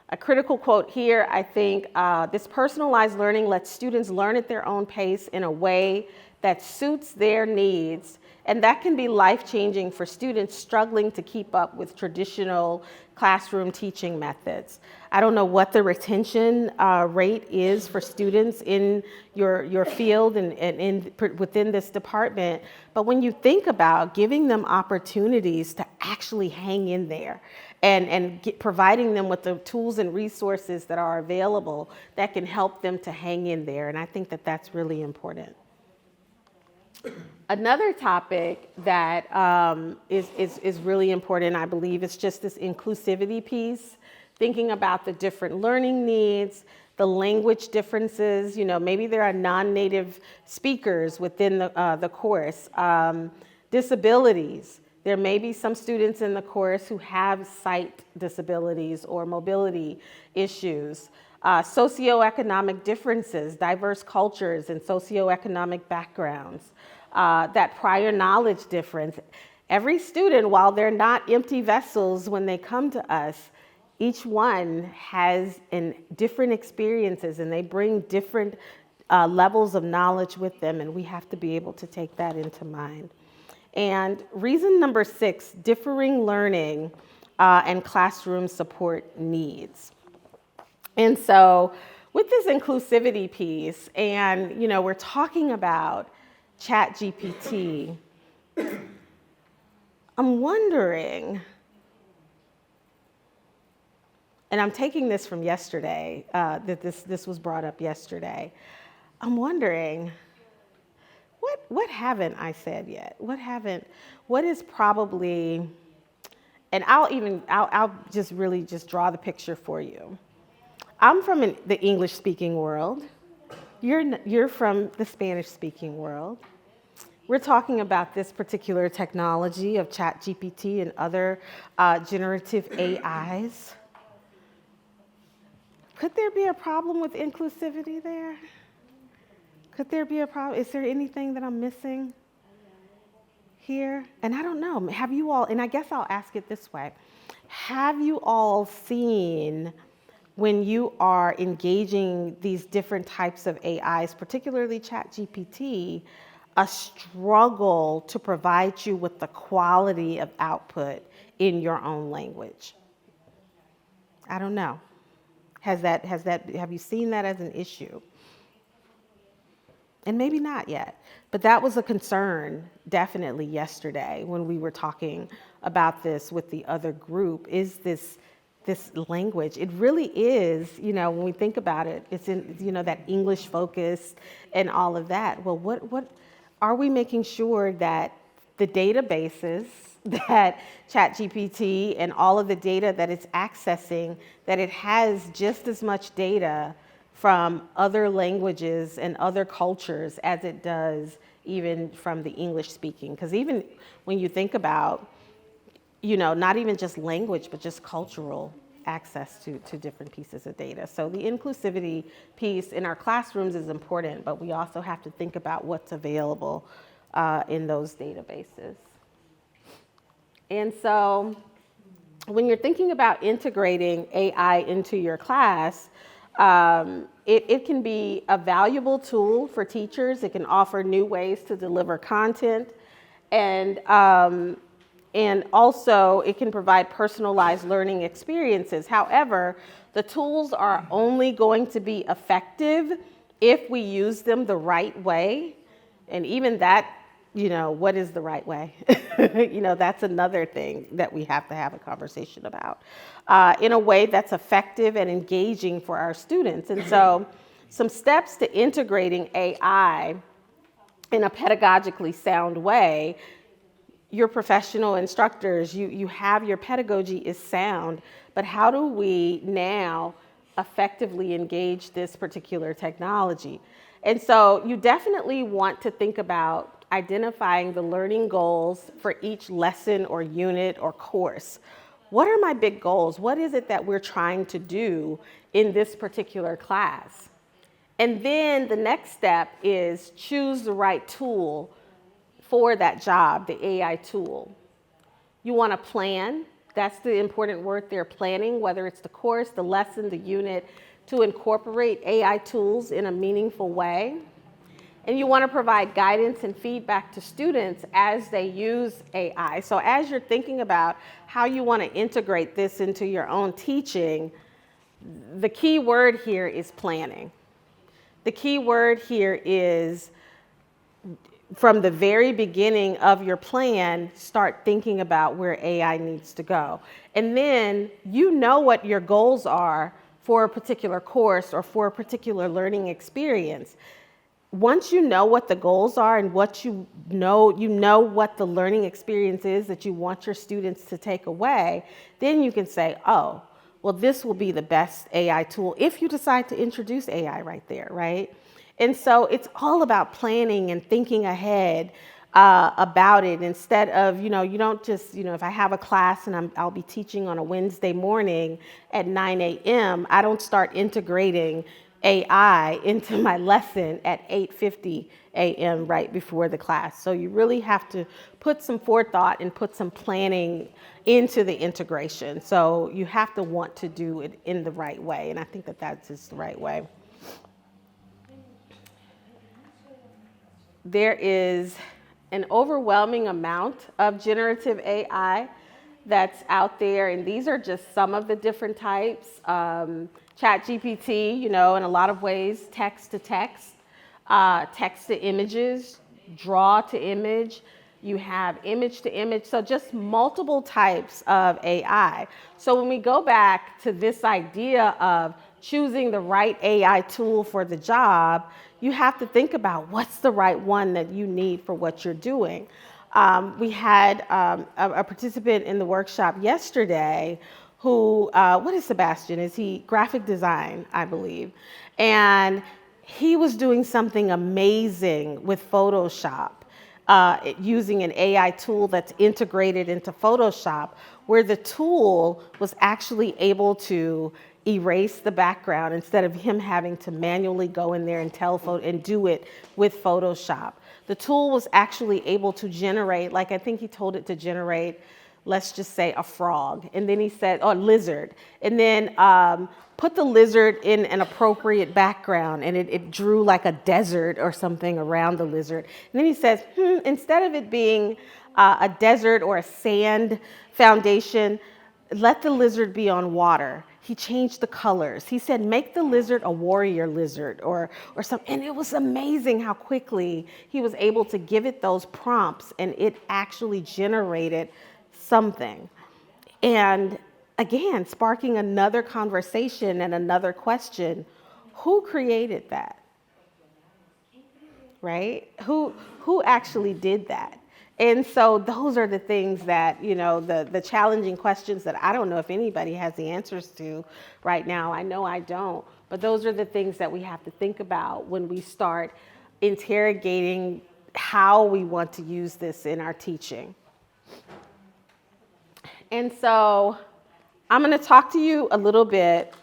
A critical quote here, I think, this personalized learning lets students learn at their own pace in a way that suits their needs, and that can be life-changing for students struggling to keep up with traditional classroom teaching methods. I don't know what the retention rate is for students in your field and within this department, but when you think about giving them opportunities to actually hang in there and providing them with the tools and resources that are available that can help them to hang in there, and I think that that's really important. Another topic that is really important, I believe, is just this inclusivity piece, thinking about the different learning needs, the language differences. Maybe there are non-native speakers within the course, disabilities. There may be some students in the course who have sight disabilities or mobility issues. socioeconomic differences, diverse cultures and socioeconomic backgrounds, that prior knowledge difference. Every student, while they're not empty vessels when they come to us, each one has different experiences and they bring different levels of knowledge with them, and we have to be able to take that into mind. And reason number 6, differing learning and classroom support needs. And so with this inclusivity piece, and we're talking about ChatGPT, I'm wondering, and I'm taking this from yesterday, that this was brought up yesterday. I'm wondering, what haven't I said yet? What is probably, and I'll just really just draw the picture for you. I'm from the English-speaking world. You're from the Spanish-speaking world. We're talking about this particular technology of ChatGPT and other generative AIs. Could there be a problem with inclusivity there? Could there be a problem? Is there anything that I'm missing here? And I don't know. Have you all, and I guess I'll ask it this way. Have you all seen, when you are engaging these different types of AIs, particularly ChatGPT, a struggle to provide you with the quality of output in your own language? I don't know. Have you seen that as an issue? And maybe not yet, but that was a concern definitely yesterday when we were talking about this with the other group, is this language. It really is, when we think about it, it's in, that English focus and all of that. Well, what are we making sure that the databases that ChatGPT and all of the data that it's accessing, that it has just as much data from other languages and other cultures as it does even from the English speaking? Because even when you think about, not even just language, but just cultural access to different pieces of data. So the inclusivity piece in our classrooms is important, but we also have to think about what's available in those databases. And so when you're thinking about integrating AI into your class, it can be a valuable tool for teachers. It can offer new ways to deliver content, and also it can provide personalized learning experiences. However, the tools are only going to be effective if we use them the right way. And even that, what is the right way? That's another thing that we have to have a conversation about in a way that's effective and engaging for our students. And so some steps to integrating AI in a pedagogically sound way. Your professional instructors, you have your pedagogy is sound, but how do we now effectively engage this particular technology? And so you definitely want to think about identifying the learning goals for each lesson or unit or course. What are my big goals? What is it that we're trying to do in this particular class? And then the next step is choose the right tool for that job, the AI tool. You want to plan. That's the important word there, planning, whether it's the course, the lesson, the unit, to incorporate AI tools in a meaningful way. And you want to provide guidance and feedback to students as they use AI. So as you're thinking about how you want to integrate this into your own teaching, the key word here is planning. The key word here is, from the very beginning of your plan, start thinking about where AI needs to go. And then what your goals are for a particular course or for a particular learning experience. Once you know what the goals are and what you know what the learning experience is that you want your students to take away, then you can say, oh, well, this will be the best AI tool if you decide to introduce AI right there, right? And so it's all about planning and thinking ahead about it. Instead of, you don't just, if I have a class and I'll be teaching on a Wednesday morning at 9 a.m., I don't start integrating AI into my lesson at 8:50 a.m. right before the class. So you really have to put some forethought and put some planning into the integration. So you have to want to do it in the right way. And I think that that's just the right way. There is an overwhelming amount of generative AI that's out there, and these are just some of the different types. ChatGPT, in a lot of ways, text to text, text to images, draw to image. You have image to image, so just multiple types of AI. So when we go back to this idea of choosing the right AI tool for the job, you have to think about what's the right one that you need for what you're doing. We had a participant in the workshop yesterday who, what is Sebastian? Is he graphic design, I believe? And he was doing something amazing with Photoshop, using an AI tool that's integrated into Photoshop, where the tool was actually able to erase the background instead of him having to manually go in there and do it with Photoshop. The tool was actually able to generate, like I think he told it to generate, let's just say a frog. And then he said, or lizard. And then put the lizard in an appropriate background, and it drew like a desert or something around the lizard. And then he says, instead of it being a desert or a sand foundation, let the lizard be on water. He changed the colors. He said, make the lizard a warrior lizard or something. And it was amazing how quickly he was able to give it those prompts, and it actually generated something. And again, sparking another conversation and another question: who created that? Right? Who actually did that? And so those are the things that, the challenging questions that I don't know if anybody has the answers to right now. I know I don't. But those are the things that we have to think about when we start interrogating how we want to use this in our teaching. And so I'm going to talk to you a little bit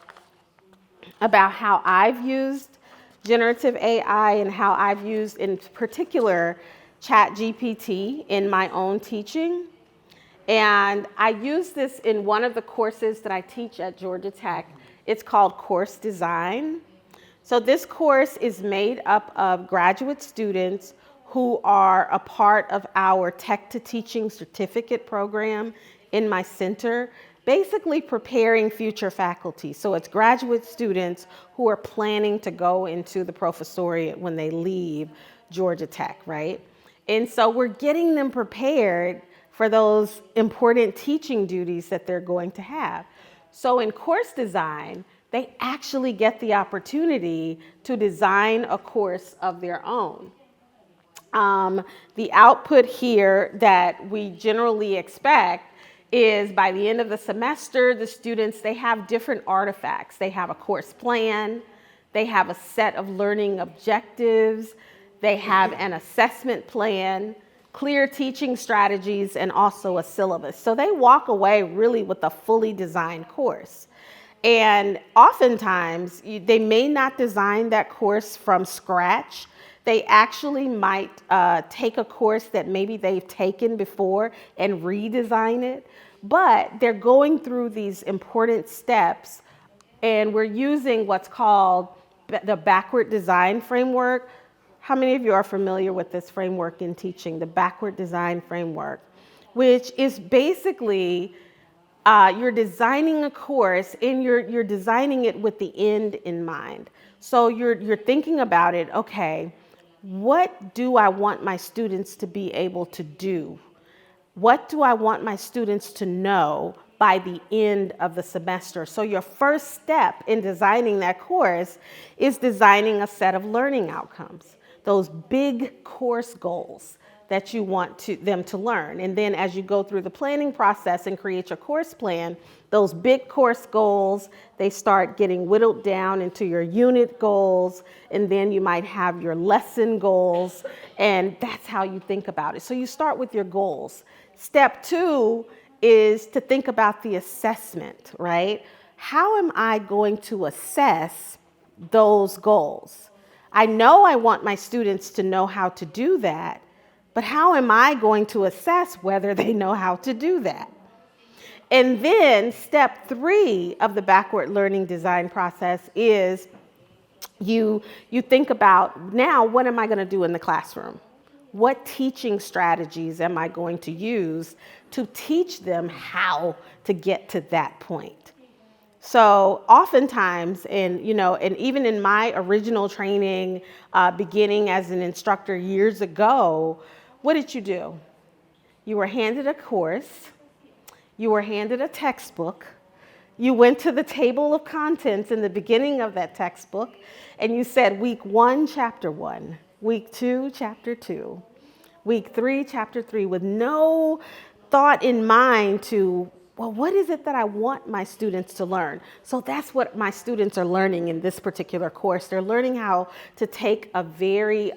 about how I've used generative AI and how I've used, in particular, ChatGPT in my own teaching. And I use this in one of the courses that I teach at Georgia Tech. It's called Course Design. So this course is made up of graduate students who are a part of our Tech to Teaching certificate program in my center, basically preparing future faculty. So it's graduate students who are planning to go into the professoriate when they leave Georgia Tech, right? And so we're getting them prepared for those important teaching duties that they're going to have. So in course design, they actually get the opportunity to design a course of their own. The output here that we generally expect is by the end of the semester, the students, they have different artifacts. They have a course plan, they have a set of learning objectives, they have an assessment plan, clear teaching strategies, and also a syllabus. So they walk away really with a fully designed course. And oftentimes, they may not design that course from scratch. They actually might take a course that maybe they've taken before and redesign it. But they're going through these important steps, and we're using what's called the backward design framework. How many of you are familiar with this framework in teaching, the backward design framework, which is basically you're designing a course and you're designing it with the end in mind. So you're thinking about it, okay, what do I want my students to be able to do? What do I want my students to know by the end of the semester? So your first step in designing that course is designing a set of learning outcomes, those big course goals that you want them to learn. And then as you go through the planning process and create your course plan, Those big course goals, they start getting whittled down into your unit goals, and then you might have your lesson goals, and that's how you think about it. So you start with your goals. Step 2 is to think about the assessment, right? How am I going to assess those goals? I know I want my students to know how to do that, but how am I going to assess whether they know how to do that? And then step 3 of the backward learning design process is you think about, now what am I going to do in the classroom? What teaching strategies am I going to use to teach them how to get to that point? So oftentimes, and even in my original training, beginning as an instructor years ago, what did you do? You were handed a course. You were handed a textbook. You went to the table of contents in the beginning of that textbook, and you said, week 1, chapter 1, week 2, chapter 2, week 3, chapter 3, with no thought in mind to, well, what is it that I want my students to learn? So that's what my students are learning in this particular course. They're learning how to take a very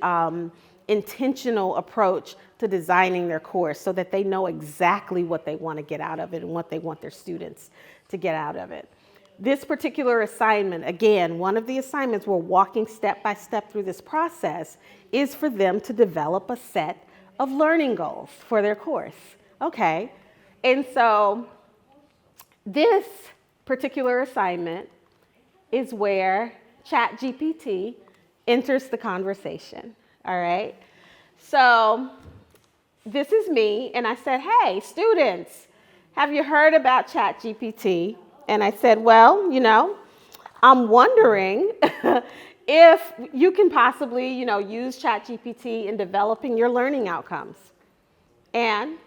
intentional approach to designing their course so that they know exactly what they want to get out of it and what they want their students to get out of it. This particular assignment, again, one of the assignments we're walking step by step through this process is for them to develop a set of learning goals for their course. Okay, and so this particular assignment is where ChatGPT enters the conversation, all right? So this is me, and I said, hey, students, have you heard about ChatGPT? And I said, well, I'm wondering if you can possibly, use ChatGPT in developing your learning outcomes. And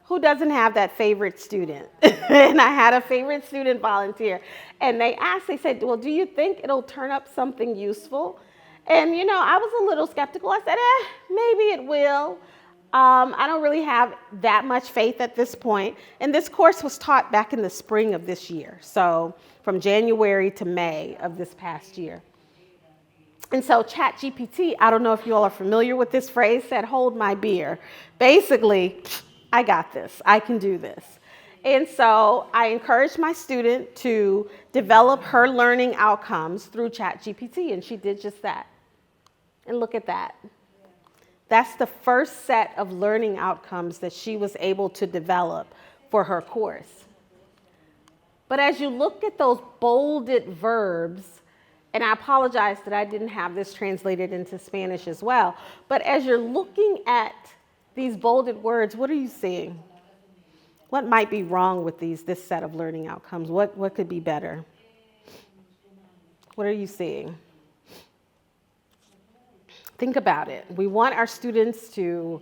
who doesn't have that favorite student? And I had a favorite student volunteer. And they said, well, do you think it'll turn up something useful? And, I was a little skeptical. I said, maybe it will. I don't really have that much faith at this point. And this course was taught back in the spring of this year. So from January to May of this past year. And so ChatGPT, I don't know if you all are familiar with this phrase, said, hold my beer. Basically, I got this. I can do this. And so I encouraged my student to develop her learning outcomes through ChatGPT, and she did just that. And look at that. That's the first set of learning outcomes that she was able to develop for her course. But as you look at those bolded verbs, and I apologize that I didn't have this translated into Spanish as well, but as you're looking at these bolded words, what are you seeing? What might be wrong with this set of learning outcomes? What could be better? What are you seeing? Think about it. We want our students to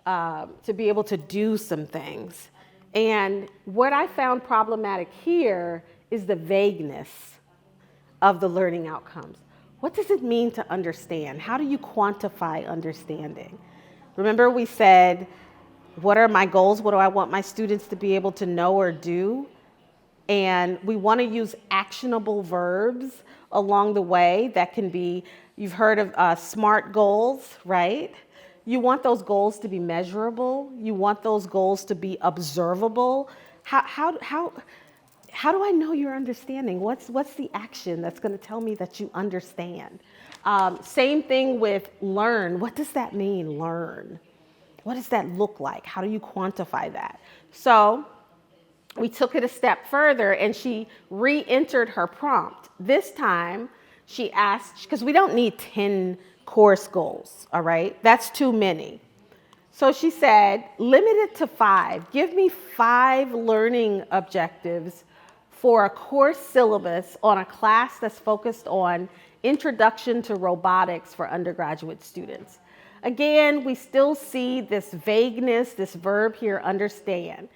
be able to do some things. And what I found problematic here is the vagueness of the learning outcomes. What does it mean to understand? How do you quantify understanding? Remember we said, what are my goals? What do I want my students to be able to know or do? And we want to use actionable verbs along the way that can be, you've heard of SMART goals, right? You want those goals to be measurable. You want those goals to be observable. How do I know you're understanding? What's the action that's going to tell me that you understand? Same thing with learn. What does that mean, learn? What does that look like? How do you quantify that? So we took it a step further, and she re-entered her prompt. This time, she asked, because we don't need 10 course goals, all right? That's too many. So she said, limit it to 5. Give me 5 learning objectives for a course syllabus on a class that's focused on introduction to robotics for undergraduate students. Again, we still see this vagueness, this verb here, understand.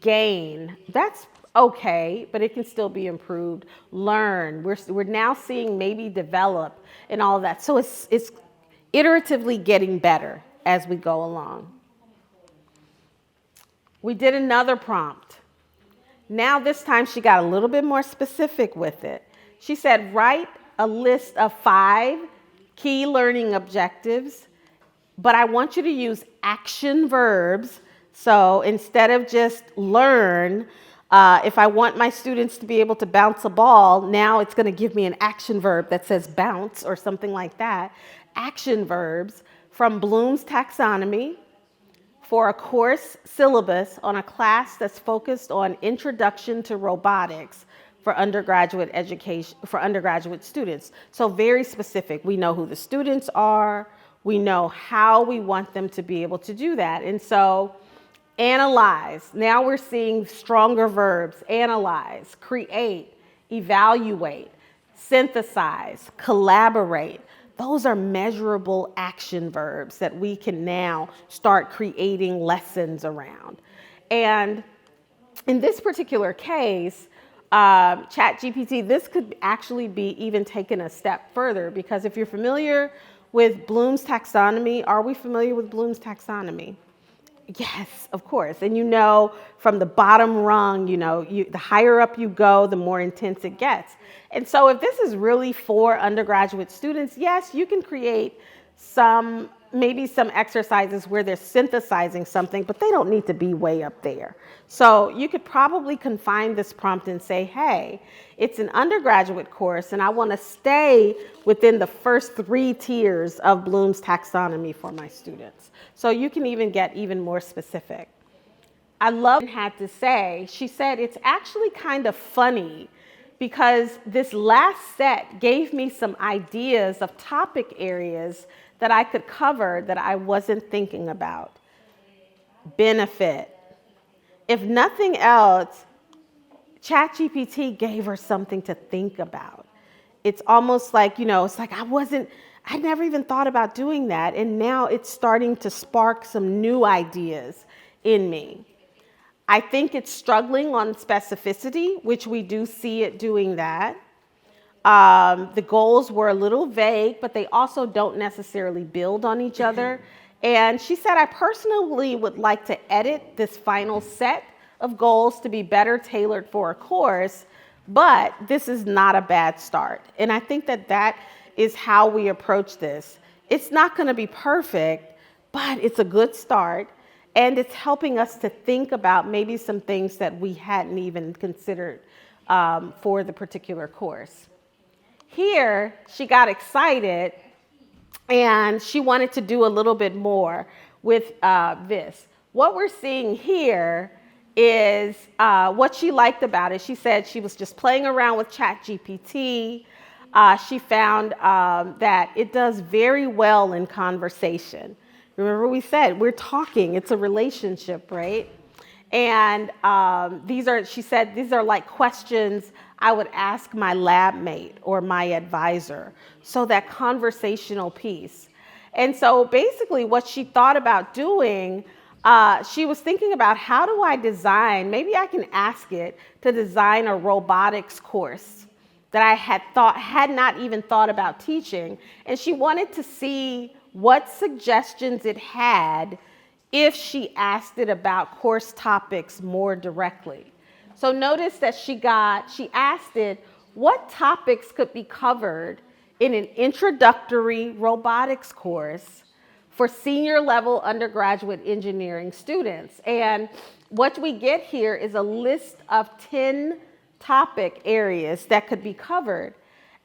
Gain, that's okay, but it can still be improved. Learn, we're now seeing maybe develop and all of that. So it's iteratively getting better as we go along. We did another prompt. Now this time she got a little bit more specific with it. She said, write a list of 5 key learning objectives, but I want you to use action verbs. So instead of just learn, if I want my students to be able to bounce a ball, now it's going to give me an action verb that says bounce or something like that. Action verbs from Bloom's taxonomy for a course syllabus on a class that's focused on introduction to robotics for undergraduate education, for undergraduate students. So very specific. We know who the students are. We know how we want them to be able to do that. And so analyze. Now we're seeing stronger verbs. Analyze, create, evaluate, synthesize, collaborate. Those are measurable action verbs that we can now start creating lessons around. And in this particular case, ChatGPT, this could actually be even taken a step further, because if you're familiar with Bloom's taxonomy, are we familiar with Bloom's taxonomy? Yes, of course. And you know, from the bottom rung, the higher up you go, the more intense it gets. And so if this is really for undergraduate students, yes, you can create maybe some exercises where they're synthesizing something, but they don't need to be way up there. So you could probably confine this prompt and say, hey, it's an undergraduate course and I want to stay within the first 3 tiers of Bloom's taxonomy for my students. So you can even get even more specific. I love what she had to say. She said, it's actually kind of funny because this last set gave me some ideas of topic areas that I could cover that I wasn't thinking about. Benefit. If nothing else, ChatGPT gave her something to think about. It's almost like, it's like I never even thought about doing that. And now it's starting to spark some new ideas in me. I think it's struggling on specificity, which we do see it doing that. The goals were a little vague, but they also don't necessarily build on each other. And she said, I personally would like to edit this final set of goals to be better tailored for a course, but this is not a bad start. And I think that is how we approach this. It's not going to be perfect, but it's a good start. And it's helping us to think about maybe some things that we hadn't even considered for the particular course. Here, she got excited and she wanted to do a little bit more with this. What we're seeing here is what she liked about it. She said she was just playing around with ChatGPT. She found that it does very well in conversation. Remember we said we're talking, it's a relationship, right? And she said these are like questions I would ask my lab mate or my advisor. So that conversational piece. And so basically what she thought about doing, she was thinking about how do I design, maybe I can ask it to design a robotics course that I had not even thought about teaching. And she wanted to see what suggestions it had if she asked it about course topics more directly. So notice that she asked it what topics could be covered in an introductory robotics course for senior level undergraduate engineering students. And what we get here is a list of 10 topic areas that could be covered.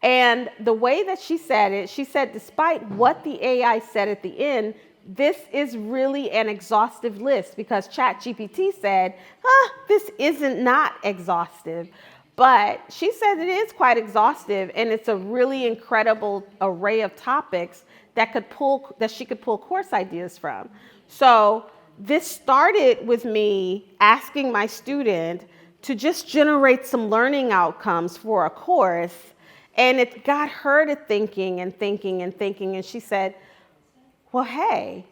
And the way that she said it, she said, despite what the AI said at the end, this is really an exhaustive list, because ChatGPT said, this isn't not exhaustive. But she said it is quite exhaustive, and it's a really incredible array of topics that she could pull course ideas from. So this started with me asking my student to just generate some learning outcomes for a course. And it got her to thinking and thinking and thinking. And she said, well, hey,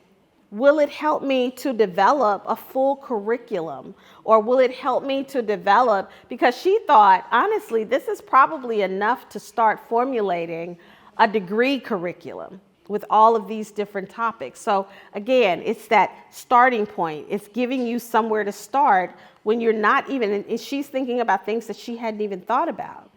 will it help me to develop a full curriculum? Or will it help me to develop, because she thought, honestly, this is probably enough to start formulating a degree curriculum. with all of these different topics. So again, it's that starting point. It's giving you somewhere to start when you're not even, and she's thinking about things that she hadn't even thought about.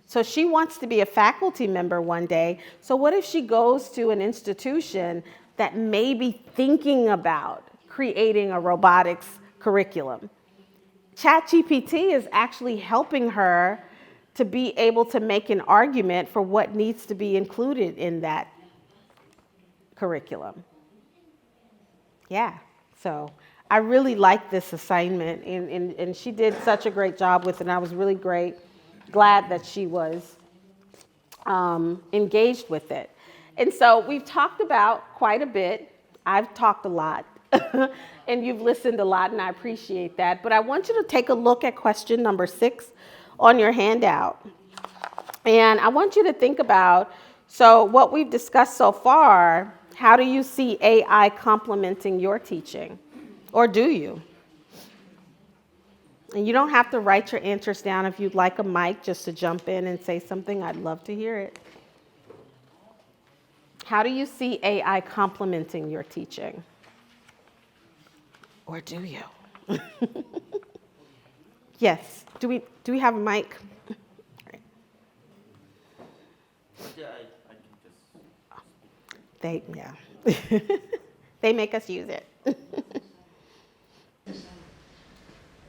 So she wants to be a faculty member one day. So what if she goes to an institution that may be thinking about creating a robotics curriculum? ChatGPT is actually helping her to be able to make an argument for what needs to be included in that curriculum. Yeah, so I really liked this assignment, and she did such a great job with it, and I was really glad that she was engaged with it. And so we've talked about quite a bit. I've talked a lot, and you've listened a lot, and I appreciate that. But I want you to take a look at question number 6 on your handout. And I want you to think about, so what we've discussed so far, how do you see AI complementing your teaching? Or do you? And you don't have to write your answers down. If you'd like a mic just to jump in and say something, I'd love to hear it. How do you see AI complementing your teaching? Or do you? Yes. Do we have a mic? Yeah. They make us use it.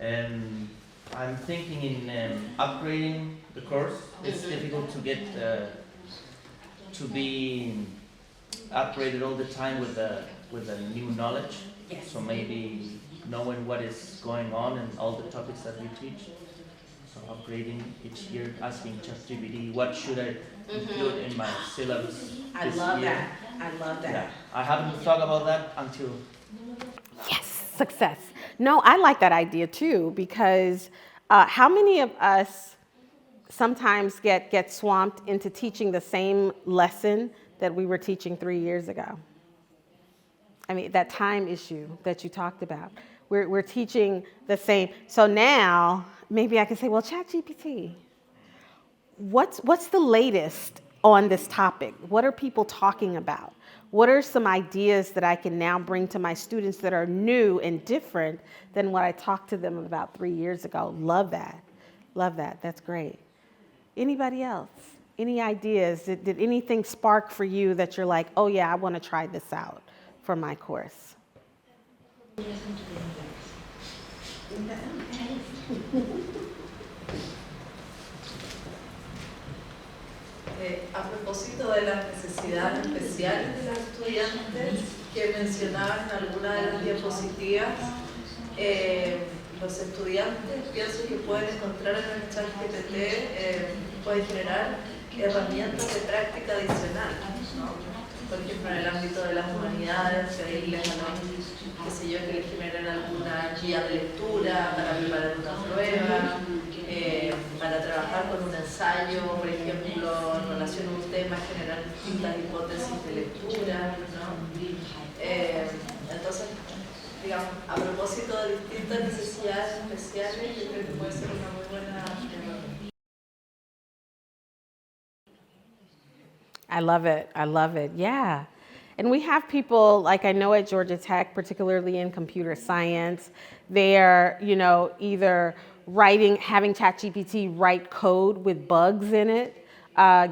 I'm thinking in upgrading the course. It's difficult to get to be upgraded all the time with the new knowledge. Yes. So maybe knowing what is going on and all the topics that we teach. So upgrading each year, asking ChatGPT, what should I include in my syllabus I this love year? that. I love that. Yeah, I haven't thought about that until. Yes, success. No, I like that idea too, because how many of us sometimes get swamped into teaching the same lesson that we were teaching 3 years ago? I mean, that time issue that you talked about. We're teaching the same. So now maybe I can say, well, ChatGPT, what's the latest on this topic? What are people talking about? What are some ideas that I can now bring to my students that are new and different than what I talked to them about 3 years ago? Love that. Love that. That's great. Anybody else? Any ideas? Did anything spark for you that you're like, oh yeah, I want to try this out for my course? A propósito de las necesidades especiales de los estudiantes que mencionaban en alguna de las diapositivas, los estudiantes pienso que pueden encontrar en el chat GPT, pueden generar herramientas de práctica adicional, ¿no? Por ejemplo, en el ámbito de las humanidades, pedirles a los, qué sé yo, que les generen alguna guía de lectura para preparar una prueba, para trabajar con un ensayo, por ejemplo, en relación a un tema, generar distintas hipótesis de lectura, ¿no? Entonces, digamos, a propósito de distintas necesidades especiales, yo creo que puede ser una muy buena herramienta. I love it. I love it. Yeah. And we have people, like I know at Georgia Tech, particularly in computer science, they're, either having ChatGPT write code with bugs in it,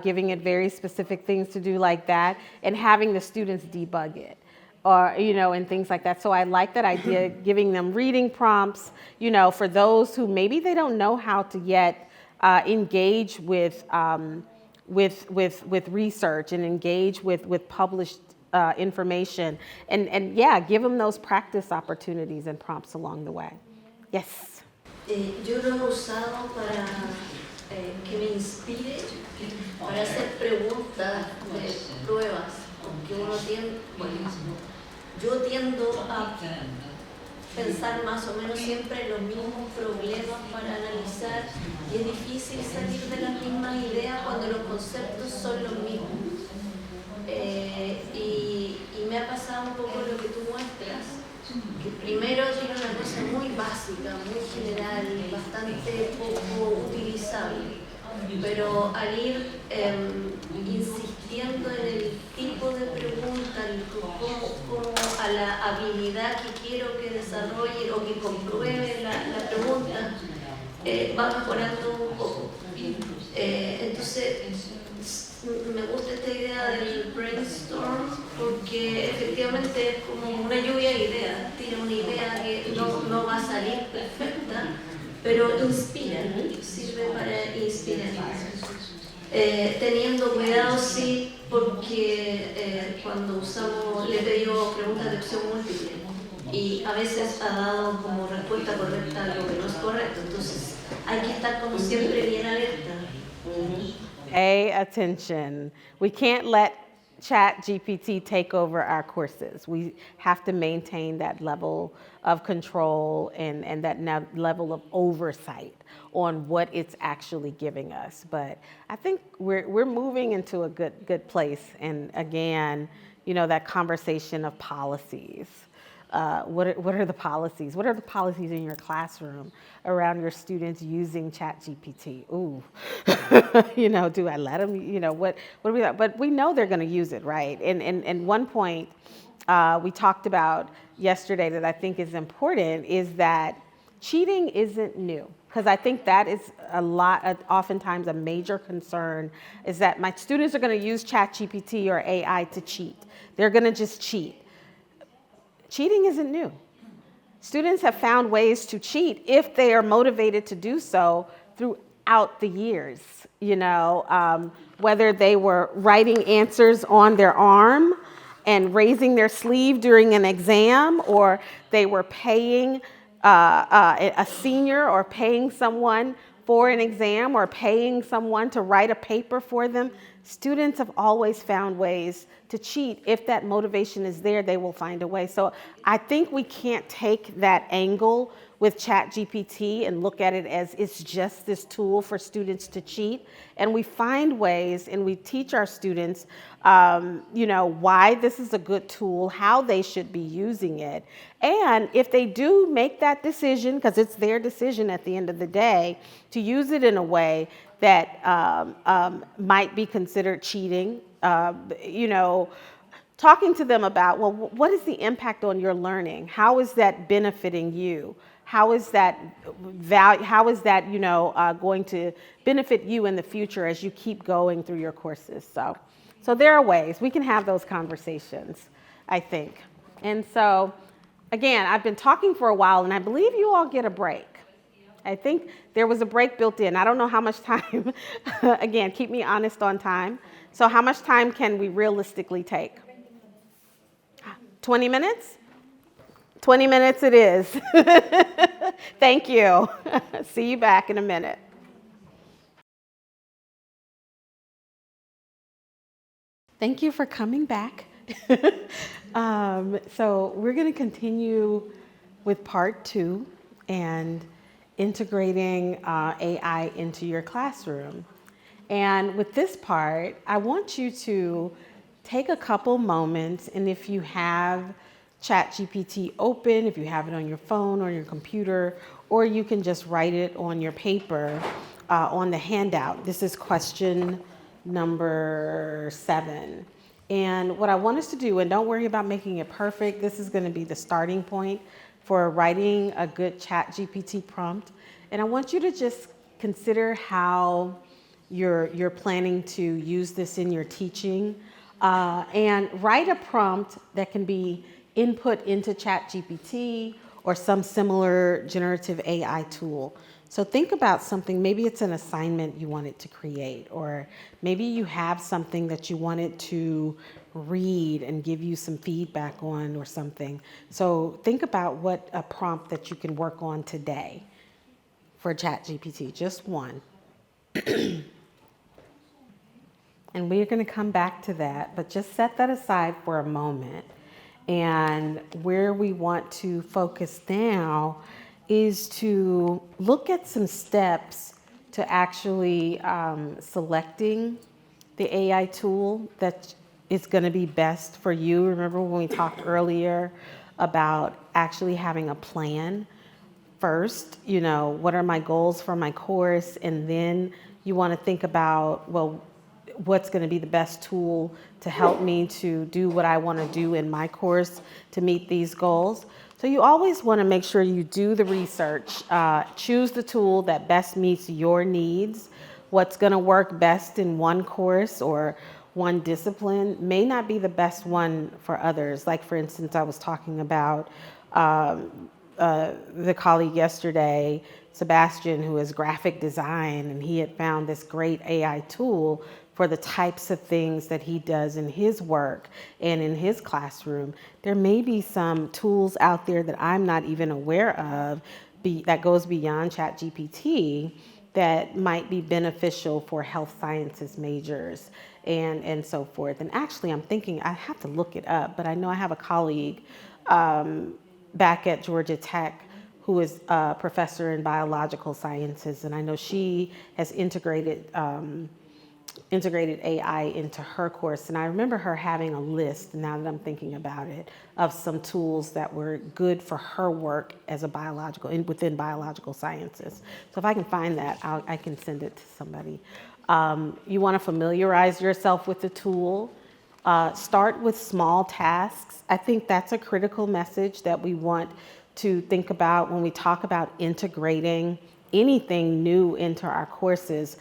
giving it very specific things to do like that, and having the students debug it. Or, and things like that. So I like that idea, giving them reading prompts, for those who maybe they don't know how to yet engage with research and engage with published information, and yeah, give them those practice opportunities and prompts along the way. Yes. Yo lo he usado para que me inspire, para hacer preguntas de pruebas, porque uno tiende, yo tiendo a pensar más o menos siempre en los mismos problemas para analizar, y es difícil salir de las mismas ideas cuando los conceptos son los mismos. Y me ha pasado un poco lo que tú muestras, que primero tiene una cosa muy básica, muy general, bastante poco utilizable, pero al ir insistiendo en el tipo de de preguntas, como a la habilidad que quiero que desarrolle o que compruebe la pregunta, va mejorando un poco. Entonces, me gusta esta idea del brainstorm porque efectivamente es como una lluvia de ideas. Tiene una idea que no va a salir perfecta, pero inspira, sirve para inspirar. Teniendo cuidado, sí, porque cuando usamos, le he pedido preguntas de opción múltiple y a veces ha dado como respuesta correcta algo que no es correcto. Entonces, hay que estar como siempre bien alerta. Pay attention. We can't let ChatGPT take over our courses. We have to maintain that level of control and that level of oversight on what it's actually giving us. But I think we're moving into a good place. And again, you know, that conversation of policies. What are the policies? What are the policies in your classroom around your students using ChatGPT? Ooh, you know, do I let them? You know, what do we? But we know they're going to use it, right? And one point we talked about yesterday that I think is important is that cheating isn't new. Because I think that is oftentimes a major concern, is that my students are going to use ChatGPT or AI to cheat. They're going to just cheat. Cheating isn't new. Students have found ways to cheat if they are motivated to do so throughout the years, you know, whether they were writing answers on their arm and raising their sleeve during an exam, or they were paying a senior or paying someone for an exam or paying someone to write a paper for them. Students have always found ways to cheat. If that motivation is there, they will find a way. So I think we can't take that angle with ChatGPT and look at it as it's just this tool for students to cheat. And we find ways and we teach our students, you know, why this is a good tool, how they should be using it. And if they do make that decision, because it's their decision at the end of the day, to use it in a way that might be considered cheating, you know, talking to them about, well, what is the impact on your learning? How is that benefiting you? How is that you know, going to benefit you in the future as you keep going through your courses? So there are ways we can have those conversations, I think. And so, again, I've been talking for a while, and I believe you all get a break. I think there was a break built in. I don't know how much time. Again, keep me honest on time. So how much time can we realistically take? 20 minutes? 20 minutes it is. Thank you. See you back in a minute. Thank you for coming back. So we're going to continue with part 2 and integrating AI into your classroom. And with this part, I want you to take a couple moments, and if you have ChatGPT open, if you have it on your phone or your computer, or you can just write it on your paper on the handout. This is question number 7. And what I want us to do, and don't worry about making it perfect, this is going to be the starting point for writing a good ChatGPT prompt. And I want you to just consider how you're planning to use this in your teaching, and write a prompt that can be input into ChatGPT or some similar generative AI tool. So think about something, maybe it's an assignment you wanted to create, or maybe you have something that you wanted to read and give you some feedback on or something. So think about what a prompt that you can work on today for ChatGPT, just one. And we're going to come back to that, but just set that aside for a moment. And where we want to focus now is to look at some steps to actually selecting the AI tool that is going to be best for you. Remember when we talked earlier about actually having a plan first, you know, what are my goals for my course? And then you want to think about, well, what's going to be the best tool to help me to do what I want to do in my course to meet these goals. So you always want to make sure you do the research, choose the tool that best meets your needs. What's going to work best in one course or one discipline may not be the best one for others. Like, for instance, I was talking about the colleague yesterday, Sebastian, who is graphic design, and he had found this great AI tool for the types of things that he does in his work and in his classroom. There may be some tools out there that I'm not even aware of that goes beyond ChatGPT that might be beneficial for health sciences majors and so forth. And actually, I'm thinking, I have to look it up, but I know I have a colleague back at Georgia Tech who is a professor in biological sciences, and I know she has integrated AI into her course. And I remember her having a list, now that I'm thinking about it, of some tools that were good for her work as a within biological sciences. So if I can find that, I can send it to somebody. You want to familiarize yourself with the tool. Start with small tasks. I think that's a critical message that we want to think about when we talk about integrating anything new into our courses.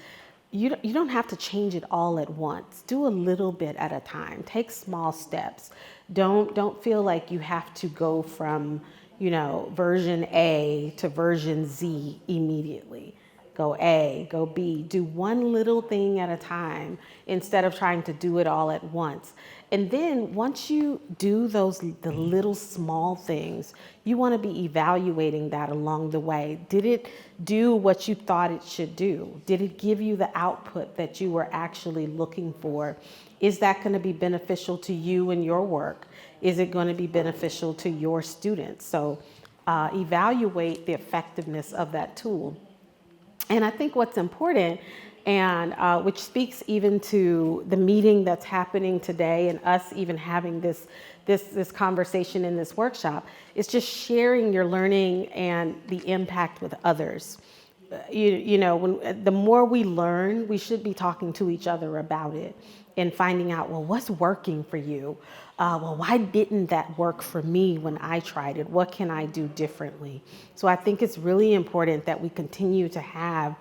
You don't have to change it all at once. Do a little bit at a time. Take small steps. Don't feel like you have to go from, version A to version Z immediately. Go A, go B. Do one little thing at a time instead of trying to do it all at once. And then once you do the little small things, you want to be evaluating that along the way. Did it do what you thought it should do? Did it give you the output that you were actually looking for? Is that going to be beneficial to you and your work? Is it going to be beneficial to your students? So evaluate the effectiveness of that tool. And I think what's important, and which speaks even to the meeting that's happening today and us even having this conversation in this workshop, is just sharing your learning and the impact with others. The more we learn, we should be talking to each other about it and finding out, well, what's working for you? Well, why didn't that work for me when I tried it? What can I do differently? So I think it's really important that we continue to have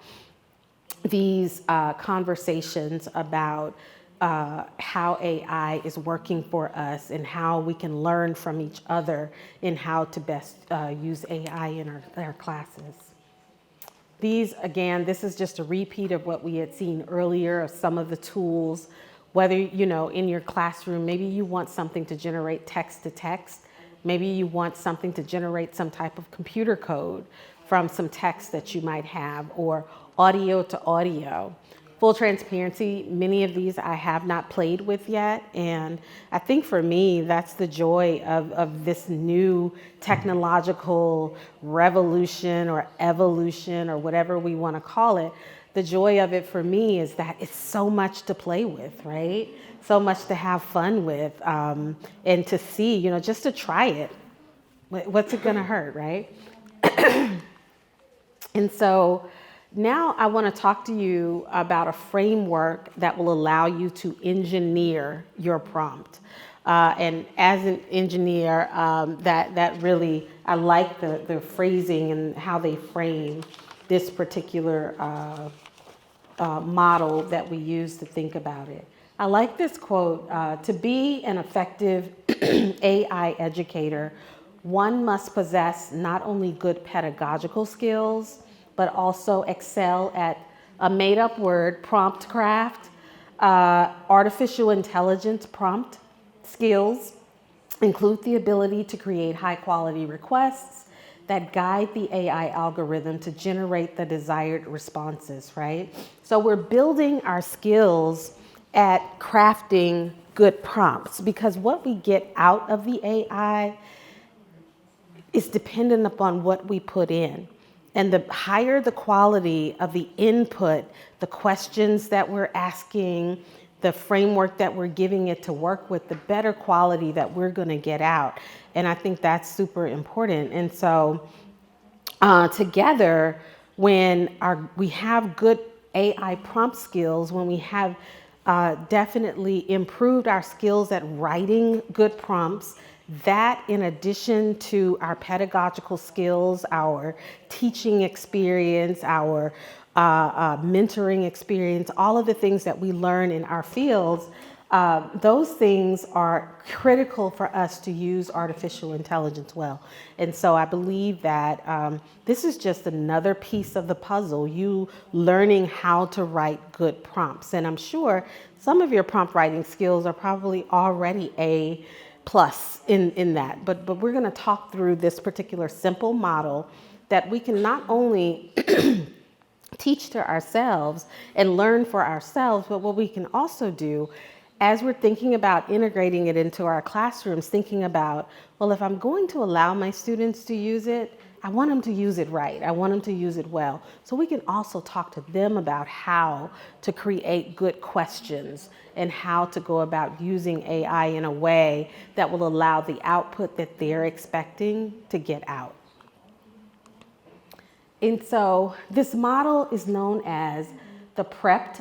these conversations about how AI is working for us and how we can learn from each other in how to best use AI in our classes. This is just a repeat of what we had seen earlier of some of the tools. Whether, in your classroom, maybe you want something to generate text to text. Maybe you want something to generate some type of computer code from some text that you might have, or audio to audio. Full transparency, many of these I have not played with yet. And I think for me, that's the joy of this new technological revolution or evolution or whatever we want to call it. The joy of it for me is that it's so much to play with, right? So much to have fun with, and to see, just to try it. What's it gonna hurt, right? And so now I want to talk to you about a framework that will allow you to engineer your prompt. And as an engineer, that really, I like the phrasing and how they frame this particular model that we use to think about it. I like this quote, to be an effective AI educator, one must possess not only good pedagogical skills, but also excel at a made-up word, prompt craft, artificial intelligence prompt skills, include the ability to create high-quality requests that guide the AI algorithm to generate the desired responses, right? So we're building our skills at crafting good prompts, because what we get out of the AI is dependent upon what we put in. And the higher the quality of the input, the questions that we're asking, the framework that we're giving it to work with, the better quality that we're going to get out. And I think that's super important. And so together, when we have good AI prompt skills, when we have definitely improved our skills at writing good prompts. That, in addition to our pedagogical skills, our teaching experience, our mentoring experience, all of the things that we learn in our fields, those things are critical for us to use artificial intelligence well. And so I believe that this is just another piece of the puzzle, you learning how to write good prompts. And I'm sure some of your prompt writing skills are probably already A+ in that. But we're going to talk through this particular simple model that we can not only teach to ourselves and learn for ourselves, but what we can also do as we're thinking about integrating it into our classrooms, thinking about, well, if I'm going to allow my students to use it, I want them to use it right. I want them to use it well. So we can also talk to them about how to create good questions and how to go about using AI in a way that will allow the output that they're expecting to get out. And so this model is known as the prep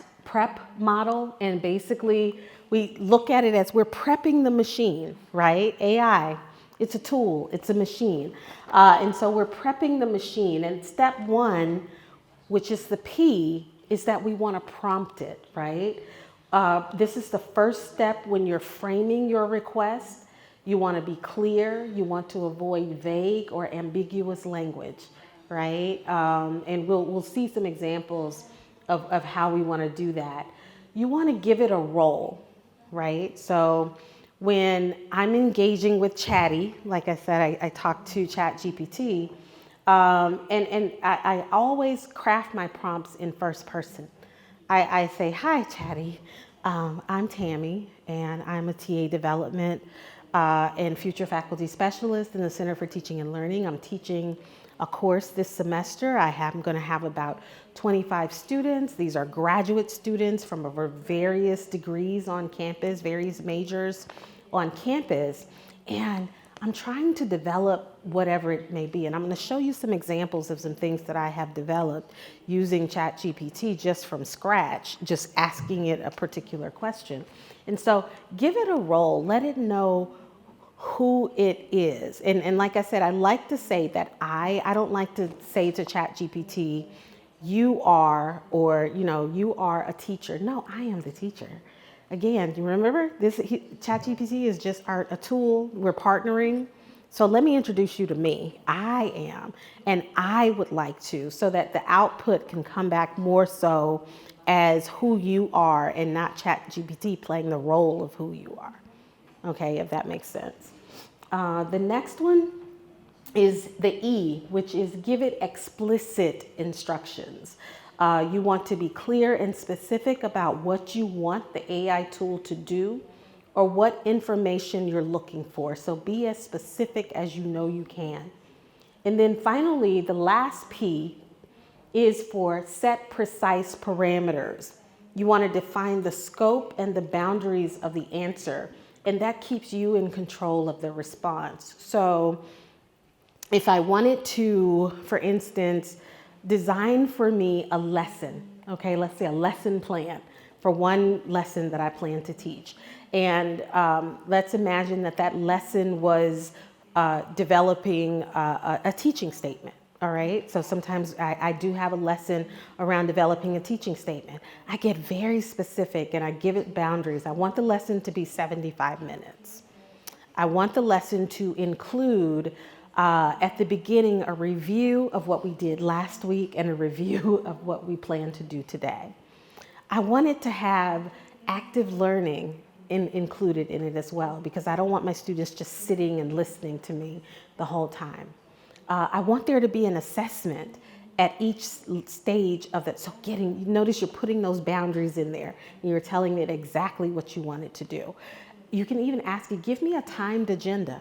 model, and basically we look at it as we're prepping the machine, right? AI, it's a tool, it's a machine. And so we're prepping the machine, and step one, which is the P, is that we want to prompt it, right? This is the first step when you're framing your request. You want to be clear, you want to avoid vague or ambiguous language, right? And we'll see some examples of how we want to do that. You want to give it a role, right? So when I'm engaging with Chatty, like I said, I talk to ChatGPT, and I always craft my prompts in first person. I say, hi, Chatty. I'm Tammy, and I'm a TA development and future faculty specialist in the Center for Teaching and Learning. I'm teaching a course this semester. I'm going to have about 25 students. These are graduate students from over various degrees on campus, various majors on campus. And I'm trying to develop whatever it may be. And I'm going to show you some examples of some things that I have developed using ChatGPT just from scratch, just asking it a particular question. And so give it a role, let it know who it is. And like I said, I like to say that I don't like to say to ChatGPT, you are, or, you are a teacher. No, I am the teacher. Again, you remember this, ChatGPT is just a tool. We're partnering. So let me introduce you to me. I am, and I would like to, so that the output can come back more so as who you are and not ChatGPT playing the role of who you are. Okay, if that makes sense. The next one is the E, which is give it explicit instructions. You want to be clear and specific about what you want the AI tool to do or what information you're looking for. So be as specific as you know you can. And then finally, the last P is for set precise parameters. You want to define the scope and the boundaries of the answer, and that keeps you in control of the response. So if I wanted to, for instance, design for me a lesson, okay, let's say a lesson plan for one lesson that I plan to teach. And let's imagine that lesson was developing a teaching statement. All right, so sometimes I do have a lesson around developing a teaching statement. I get very specific and I give it boundaries. I want the lesson to be 75 minutes. I want the lesson to include at the beginning a review of what we did last week and a review of what we plan to do today. I want it to have active learning included in it as well, because I don't want my students just sitting and listening to me the whole time. I want there to be an assessment at each stage of it. So notice you're putting those boundaries in there and you're telling it exactly what you want it to do. You can even ask it, give me a timed agenda.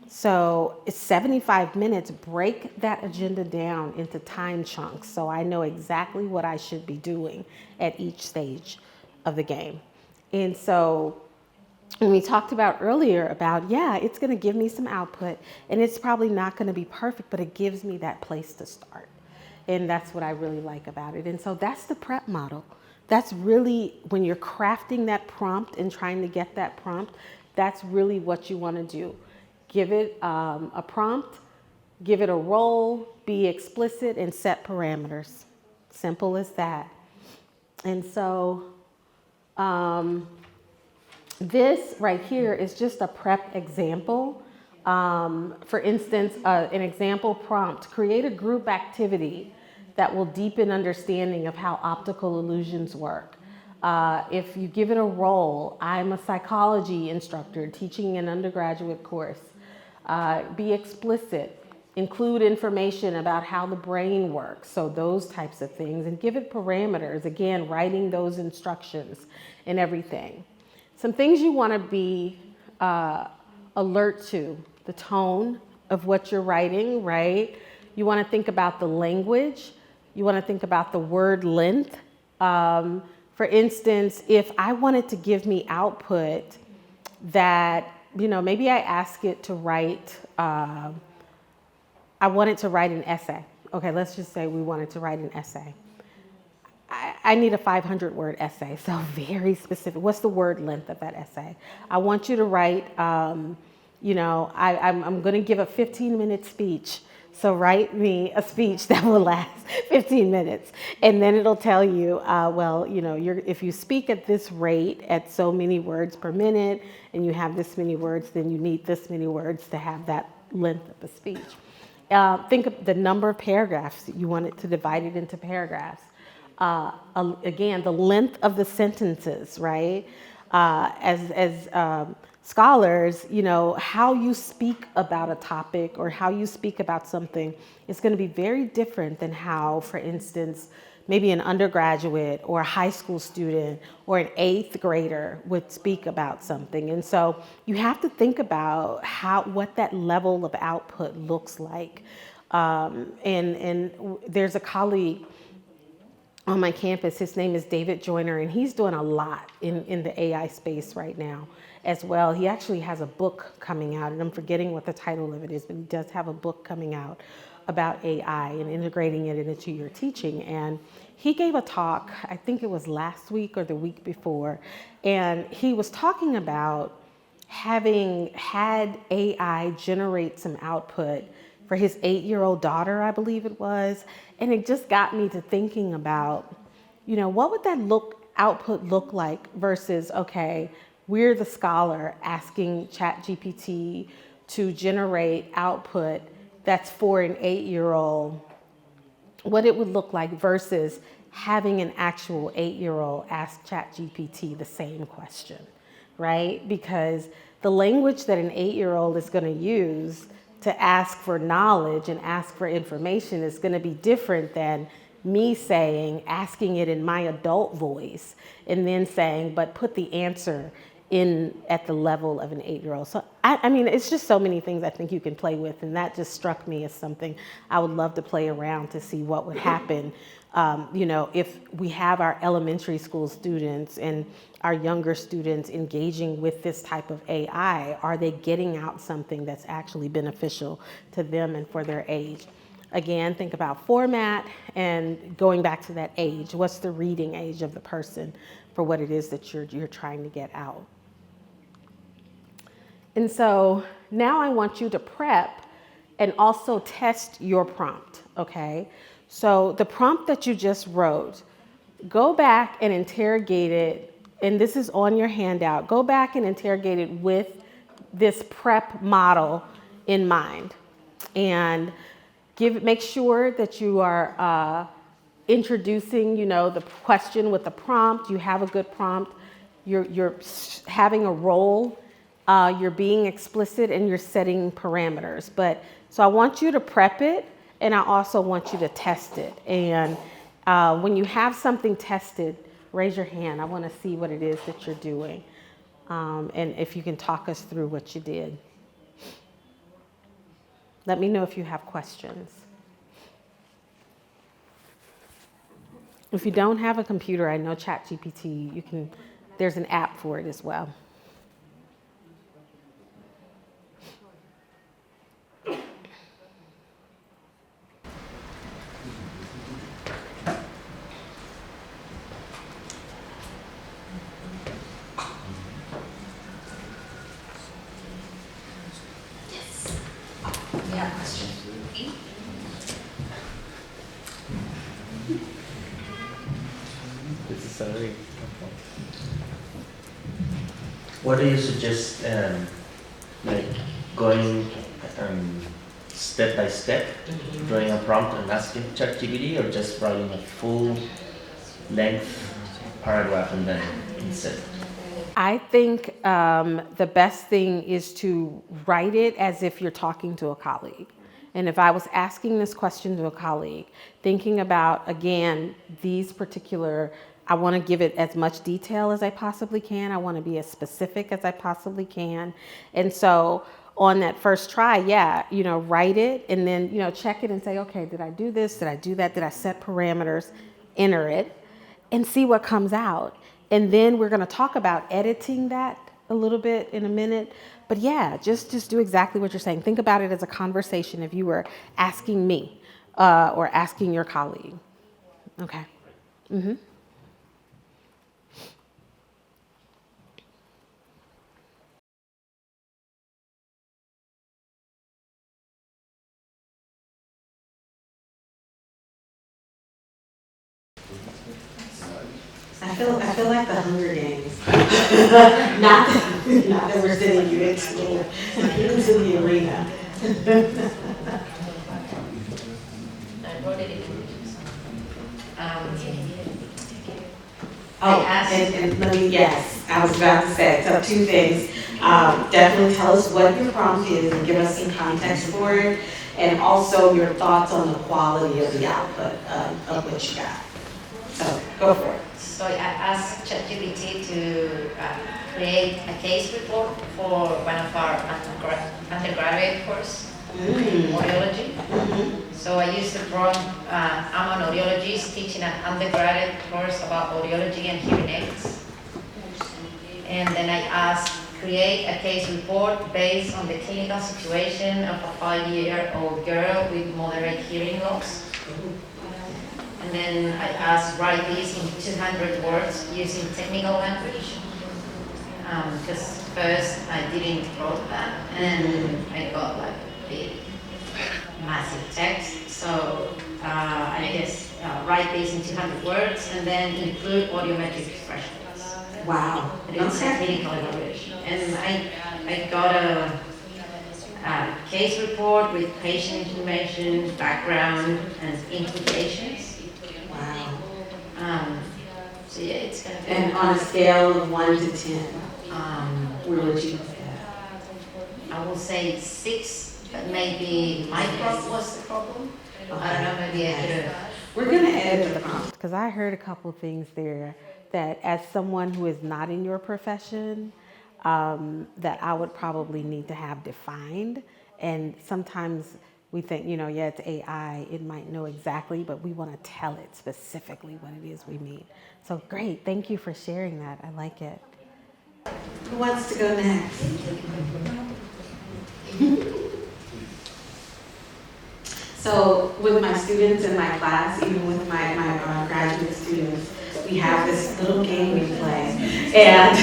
So it's 75 minutes, break that agenda down into time chunks so I know exactly what I should be doing at each stage of the game. And so when we talked about earlier about, it's going to give me some output and it's probably not going to be perfect, but it gives me that place to start. And that's what I really like about it. And so that's the prep model. That's really, when you're crafting that prompt and trying to get that prompt, that's really what you want to do. Give it a prompt, give it a role, be explicit, and set parameters. Simple as that. And so this right here is just a prep example. For instance, an example prompt: create a group activity that will deepen understanding of how optical illusions work. If you give it a role, I'm a psychology instructor teaching an undergraduate course. Be explicit. Include information about how the brain works, so those types of things, and give it parameters. Again, writing those instructions and everything. Some things you want to be alert to: the tone of what you're writing, right? You want to think about the language. You want to think about the word length. For instance, if I wanted to give me output that, maybe I ask it to write, I wanted to write an essay. Okay, let's just say we wanted to write an essay. I need a 500-word essay, so very specific. What's the word length of that essay? I want you to write, I'm going to give a 15-minute speech. So write me a speech that will last 15 minutes. And then it'll tell you, if you speak at this rate, at so many words per minute, and you have this many words, then you need this many words to have that length of a speech. Think of the number of paragraphs. You want it to divide it into paragraphs. Again, the length of the sentences, right? As scholars, how you speak about a topic or how you speak about something is going to be very different than how, for instance, maybe an undergraduate or a high school student or an 8th grader would speak about something. And so you have to think about what that level of output looks like. And there's a colleague on my campus. His name is David Joyner, and he's doing a lot in the AI space right now as well. He actually has a book coming out, and I'm forgetting what the title of it is, but he does have a book coming out about AI and integrating it into your teaching. And he gave a talk, I think it was last week or the week before, and he was talking about having had AI generate some output for his 8-year-old daughter, I believe it was. And it just got me to thinking about, what would that output look like versus, okay, we're the scholar asking ChatGPT to generate output that's for an 8-year-old, what it would look like versus having an actual 8-year-old ask ChatGPT the same question, right? Because the language that an 8-year-old is going to use to ask for knowledge and ask for information is going to be different than me asking it in my adult voice and then saying, but put the answer in at the level of an 8-year-old. So, it's just so many things I think you can play with, and that just struck me as something I would love to play around to see what would happen, if we have our elementary school students and our younger students engaging with this type of AI. Are they getting out something that's actually beneficial to them and for their age? Again, think about format and going back to that age. What's the reading age of the person for what it is that you're trying to get out? And so now I want you to prep and also test your prompt, okay? So the prompt that you just wrote, go back and interrogate it, and this is on your handout. Go back and interrogate it with this prep model in mind. And make sure that you are introducing, the question with the prompt. You have a good prompt. You're having a role. You're being explicit, and you're setting parameters. So I want you to prep it, and I also want you to test it. And when you have something tested, raise your hand. I want to see what it is that you're doing. And if you can talk us through what you did. Let me know if you have questions. If you don't have a computer, I know ChatGPT, there's an app for it as well. This is very. What do you suggest, like going step by step, drawing a prompt and asking ChatGPT, or just writing a full length paragraph and then insert? I think the best thing is to write it as if you're talking to a colleague. And if I was asking this question to a colleague, thinking about, again, these particular, I want to give it as much detail as I possibly can. I want to be as specific as I possibly can. And so on that first try, yeah, write it and then, check it and say, okay, did I do this? Did I do that? Did I set parameters? Enter it and see what comes out. And then we're going to talk about editing that a little bit in a minute. But yeah, just do exactly what you're saying. Think about it as a conversation if you were asking me or asking your colleague. Okay. Mm-hmm. I feel like the Hunger Games. not that we're sending you into the arena. And let me, yes, I was about to say, so 2 things. Definitely tell us what your prompt is and give us some context for it, and also your thoughts on the quality of the output of what you got. So go for it. So I asked ChatGPT to create a case report for one of our undergraduate course in audiology. So I used the prompt, I'm an audiologist teaching an undergraduate course about audiology and hearing aids. And then I asked, create a case report based on the clinical situation of a 5-year-old girl with moderate hearing loss. And then I asked, write this in 200 words using technical language. Because first I didn't wrote that, and I got like a big, massive text. So I guess write this in 200 words and then include audiometric expressions. Wow. It's a clinical evaluation. And I got a case report with patient information, background, and implications. Wow. So yeah, it's going to be... And on a scale of 1 to 10, where would you put that? I will say 6, but maybe my prompt was the problem. Okay. I don't know, maybe I could have... We're going to edit the prompt because I heard a couple things there that as someone who is not in your profession, that I would probably need to have defined. And sometimes we think, yeah, it's AI, it might know exactly, but we want to tell it specifically what it is we mean. So great, thank you for sharing that. I like it. Who wants to go next? So with my students in my class, even with my graduate students, we have this little game we play. And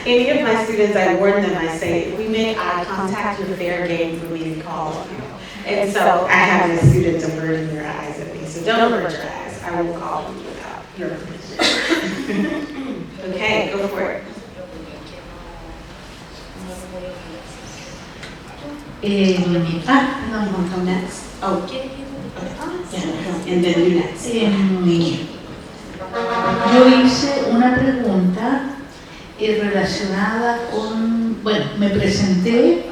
any of my students, I warn them, I say, if we make eye contact, you're fair game for me to call on you. And so I have the students averting their eyes at me. So don't avert your eyes. I will call on you without your permission. Okay, go for it. No, next. Oh, okay. Yeah, and then you next. Yo hice una pregunta relacionada con, bueno, me presenté,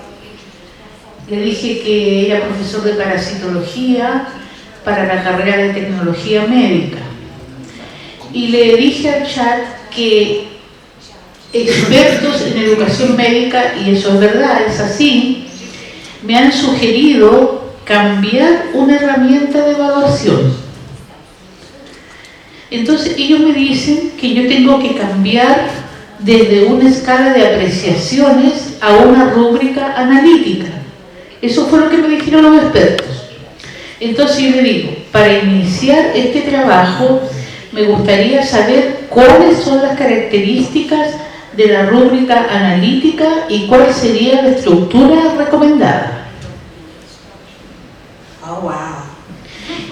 le dije que era profesor de parasitología para la carrera de tecnología médica y le dije al chat que expertos en educación médica, y eso es verdad, es así, me han sugerido cambiar una herramienta de evaluación. Entonces ellos me dicen que yo tengo que cambiar desde una escala de apreciaciones a una rúbrica analítica. Eso fue lo que me dijeron los expertos. Entonces yo le digo, para iniciar este trabajo me gustaría saber cuáles son las características de la rúbrica analítica y cuál sería la estructura recomendada.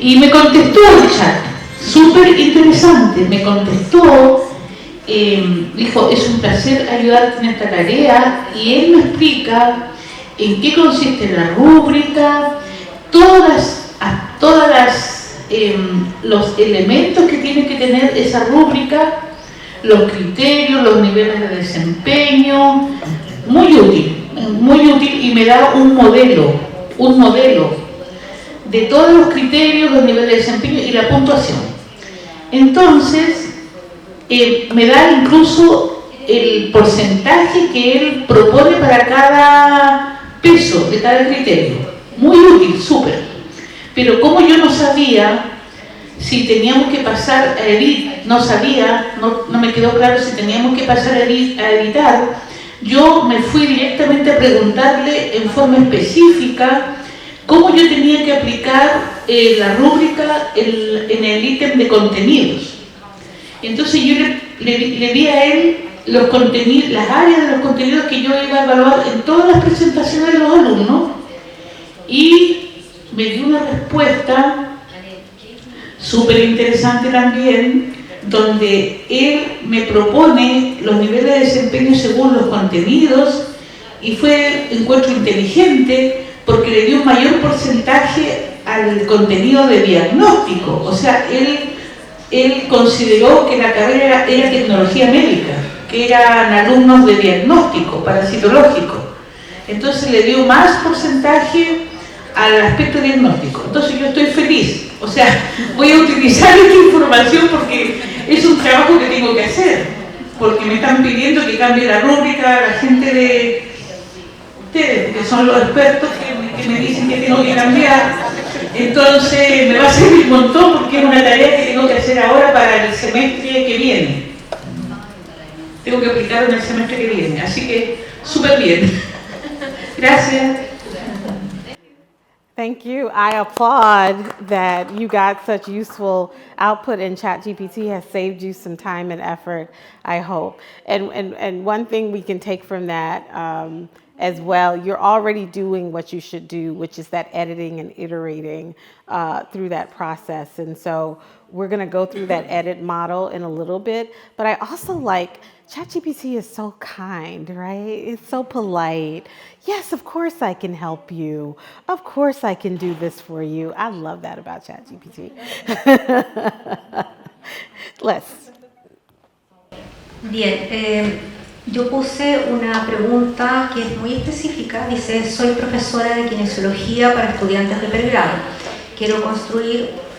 Y me contestó el chat, súper interesante, me contestó, dijo, es un placer ayudarte en esta tarea, y él me explica en qué consiste la rúbrica, los elementos que tiene que tener esa rúbrica, los criterios, los niveles de desempeño, muy útil, y me da un modelo de todos los criterios, los niveles de desempeño y la puntuación. Entonces, me da incluso el porcentaje que él propone para cada peso de cada criterio. Muy útil, súper. Pero como yo no sabía si teníamos que pasar a editar, no me quedó claro si teníamos que pasar a editar, yo me fui directamente a preguntarle en forma específica cómo yo tenía que aplicar la rúbrica en el ítem de contenidos. Entonces yo le di a él los contenidos, las áreas de los contenidos que yo iba a evaluar en todas las presentaciones de los alumnos, y me dio una respuesta súper interesante también, donde él me propone los niveles de desempeño según los contenidos, y encuentro inteligente porque le dio un mayor porcentaje al contenido de diagnóstico. O sea, él consideró que la carrera era tecnología médica, que eran alumnos de diagnóstico parasitológico. Entonces le dio más porcentaje al aspecto diagnóstico. Entonces yo estoy feliz. O sea, voy a utilizar esta información porque es un trabajo que tengo que hacer. Porque me están pidiendo que cambie la rúbrica, la gente de ustedes, que son los expertos que me dicen que tengo que cambiar. Entonces me va a servir un montón porque es una tarea que tengo que hacer ahora para el semestre que viene. Tengo que aplicarlo en el semestre que viene. Así que súper bien. Gracias. Thank you. I applaud that you got such useful output, and ChatGPT has saved you some time and effort, I hope. And one thing we can take from that as well, you're already doing what you should do, which is that editing and iterating through that process. And so we're going to go through that edit model in a little bit. But I also like ChatGPT is so kind, right? It's so polite. Yes, of course I can help you. Of course I can do this for you. I love that about ChatGPT. Les. Bien, yo puse una pregunta que es muy específica. Dice, soy profesora de kinesiología para estudiantes de pregrado. Quiero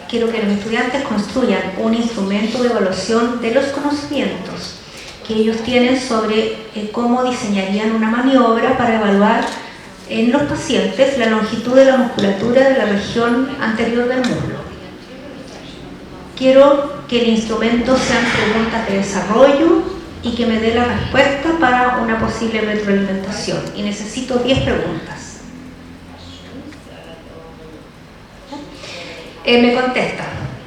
que los estudiantes construyan un instrumento de evaluación de los conocimientos que ellos tienen sobre cómo diseñarían una maniobra para evaluar en los pacientes la longitud de la musculatura de la región anterior del muslo. Quiero que el instrumento sean preguntas de desarrollo y que me dé la respuesta para una posible retroalimentación. Y necesito 10 preguntas. Me contesta,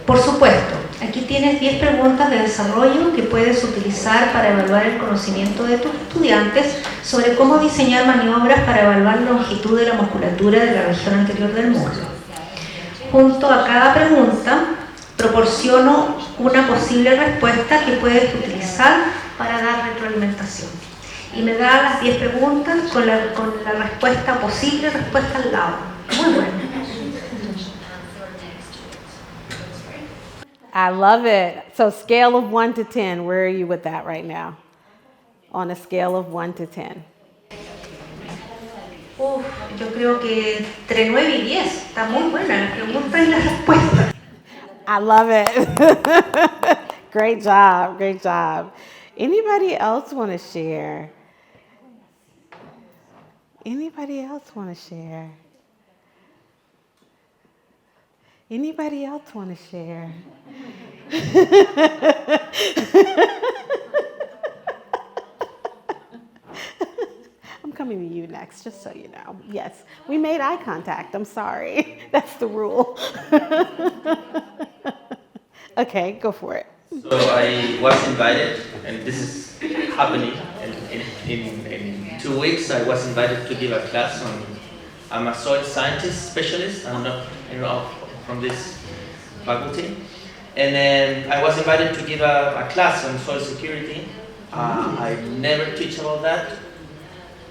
por supuesto. Aquí tienes 10 preguntas de desarrollo que puedes utilizar para evaluar el conocimiento de tus estudiantes sobre cómo diseñar maniobras para evaluar la longitud de la musculatura de la región anterior del muslo. Junto a cada pregunta, proporciono una posible respuesta que puedes utilizar para dar retroalimentación. Y me da las 10 preguntas con la respuesta posible, respuesta al lado. Muy bueno. I love it. So scale of 1 to 10, where are you with that right now? On a scale of 1 to 10. Yo creo que entre 9 y 10. Está muy buena la pregunta y la respuesta. I love it. Great job, great job. Anybody else want to share? Anybody else want to share? Anybody else want to share? I'm coming to you next, just so you know. Yes, we made eye contact. I'm sorry. That's the rule. Okay, go for it. So I was invited, and this is happening in 2 weeks. I was invited to give a class on. I'm a soil scientist specialist. I'm not, from this faculty. And then I was invited to give a class on soil security. I never teach about that.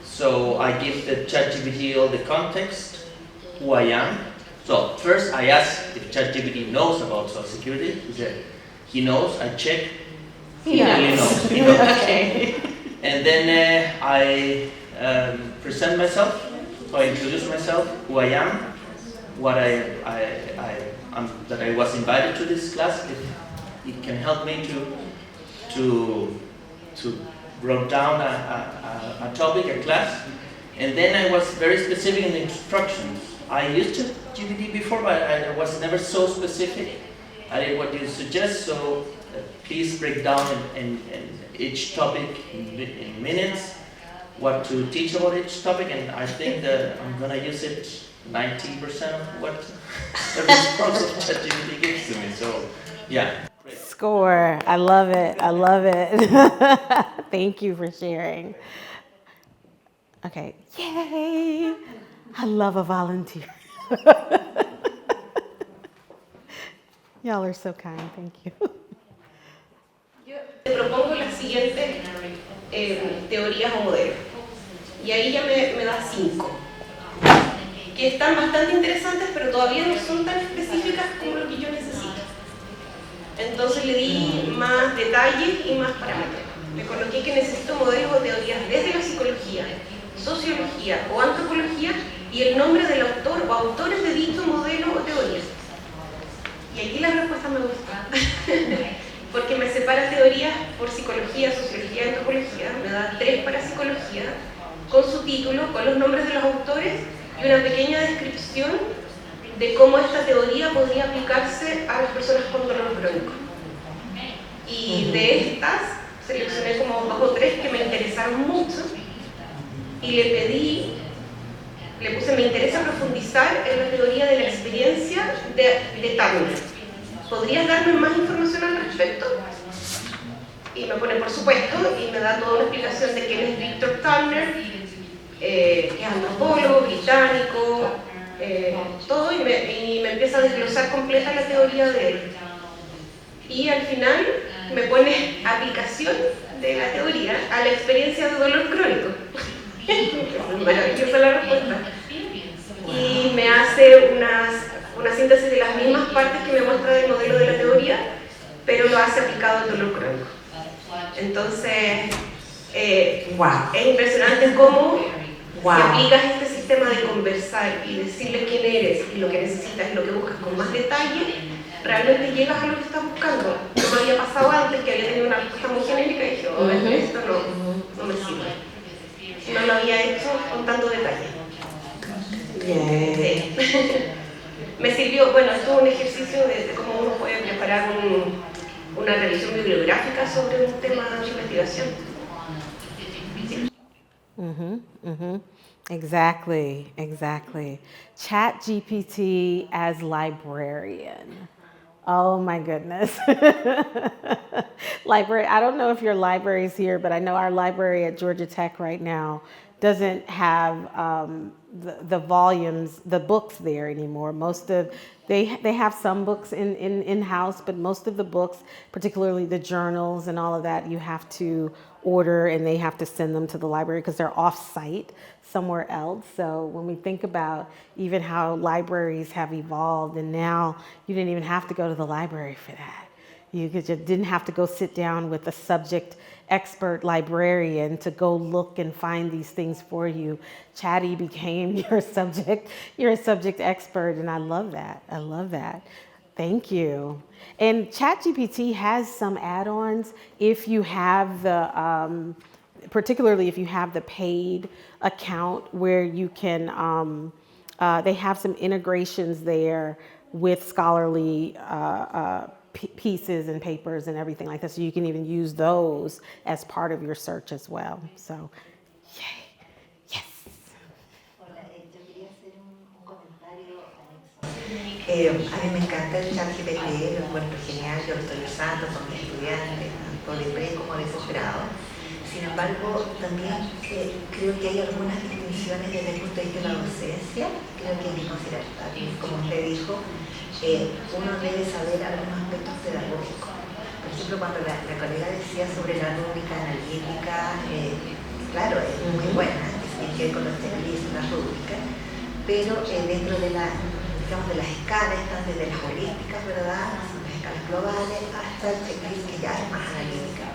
So I give the ChatGPT all the context, who I am. So first I asked if ChatGPT knows about soil security. He said he knows. I check. He really knows. He knows. Okay. And then I present myself. So I introduce myself, who I am, what that I was invited to this class. If it can help me to wrote down a topic, a class, and then I was very specific in the instructions. I used GPT before, but I was never so specific. I did what you suggest, so please break down in each topic in minutes, what to teach about each topic, and I think that I'm gonna use it 90% of what the response of ChatGPT gives to me. So, yeah. Great. Score. I love it. I love it. Thank you for sharing. Okay. Yay. I love a volunteer. Y'all are so kind. Thank you. Yo te propongo las siguientes teorías o modelos. Y ahí ya me da 5. Que están bastante interesantes, pero todavía no son tan específicas como lo que yo necesito. Entonces le di más detalles y más parámetros. Le coloqué que necesito modelos o teorías desde la psicología, sociología o antropología y el nombre del autor o autores de dicho modelo o teoría. Y aquí la respuesta me gusta, porque me separa teorías por psicología, sociología y antropología, me da 3 para psicología, con su título, con los nombres de los autores y una pequeña descripción de cómo esta teoría podría aplicarse a las personas con dolor crónico. Y de estas, seleccioné como 2 o 3 que me interesaron mucho y le puse, me interesa profundizar en la teoría de la experiencia de Turner. ¿Podrías darme más información al respecto? Y me pone por supuesto y me da toda una explicación de quién es Victor Turner, que es antropólogo, británico, todo, y me empieza a desglosar completa la teoría de él. Y al final me pone aplicación de la teoría a la experiencia de dolor crónico. Maravillosa la respuesta. Y me hace una síntesis de las mismas partes que me muestra del modelo de la teoría, pero lo hace aplicado al dolor crónico. Entonces, es impresionante cómo si aplicas este sistema de conversar y decirle quién eres y lo que necesitas y lo que buscas con más detalle, realmente llegas a lo que estás buscando. No me había pasado antes que había tenido una respuesta muy genérica y dije, esto no me sirve. No lo había hecho con tanto detalle. Sí. Me sirvió, bueno, esto es un ejercicio de cómo uno puede preparar una revisión bibliográfica sobre un tema de investigación. Sí. Exactly. ChatGPT as librarian. Oh my goodness. Library, I don't know if your library is here, but I know our library at Georgia Tech right now doesn't have the volumes, the books there anymore. They have some books in-house, but most of the books, particularly the journals and all of that, you have to order and they have to send them to the library because they're off-site somewhere else. So when we think about even how libraries have evolved, and now you didn't even have to go to the library for that. You didn't have to go sit down with a subject expert librarian to go look and find these things for you. Chatty became your subject expert, and I love that. Thank you. And ChatGPT has some add-ons if you have the, particularly if you have the paid account where you can, they have some integrations there with scholarly pieces and papers and everything like that. So you can even use those as part of your search as well. So, yay. Yes. A mí me encanta el ChatGPT, lo encuentro genial, yo lo estoy usando con mis estudiantes, tanto de pre como de posgrado. Sin embargo, también creo que hay algunas distinciones desde el punto de vista de la docencia, creo que hay que considerar, como usted dijo, uno debe saber algunos aspectos pedagógicos. Por ejemplo, cuando la colega decía sobre la rúbrica analítica, claro, es muy buena, tiene que ver con los checklists, la rúbrica, pero dentro de la, digamos, de las escalas, están desde las holísticas, ¿verdad?, las escalas globales, hasta el checklist que ya es más analítica.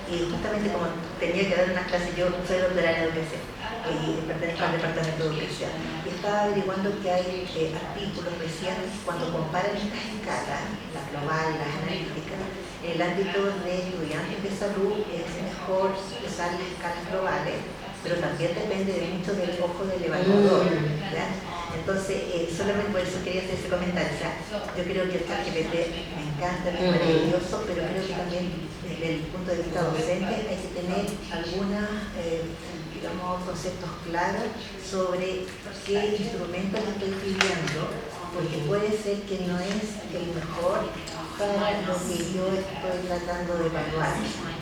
Y justamente como tenía que dar una clase, yo soy doctora en educación y pertenezco al departamento de educación, y estaba averiguando que hay artículos recientes cuando comparan estas escalas, la global y las analíticas, en el ámbito de estudiantes de salud es mejor usar las escalas globales, pero también depende mucho del ojo del evaluador, ¿verdad? Entonces, solamente por eso quería hacer ese comentario. O sea, yo creo que el ChatGPT me encanta, es maravilloso, pero creo que también desde el punto de vista docente hay que tener algunos, digamos, conceptos claros sobre qué instrumentos estoy pidiendo, porque puede ser que no es el mejor para lo que yo estoy tratando de evaluar.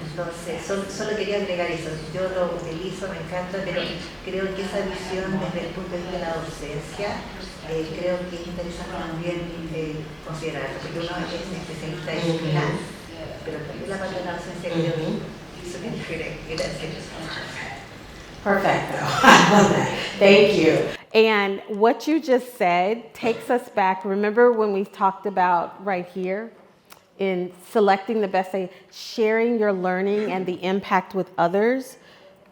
Entonces, solo quería agregar eso. Yo lo utilizo, me encanta, pero creo que esa visión desde el punto de vista de la docencia, creo que es interesante también considerarlo, porque uno es especialista en plan, pero también la parte de la docencia creo que eso que diferente. Gracias. Perfecto. I love that. Thank you. And what you just said takes us back. Remember when we talked about right here in selecting the best, sharing your learning and the impact with others?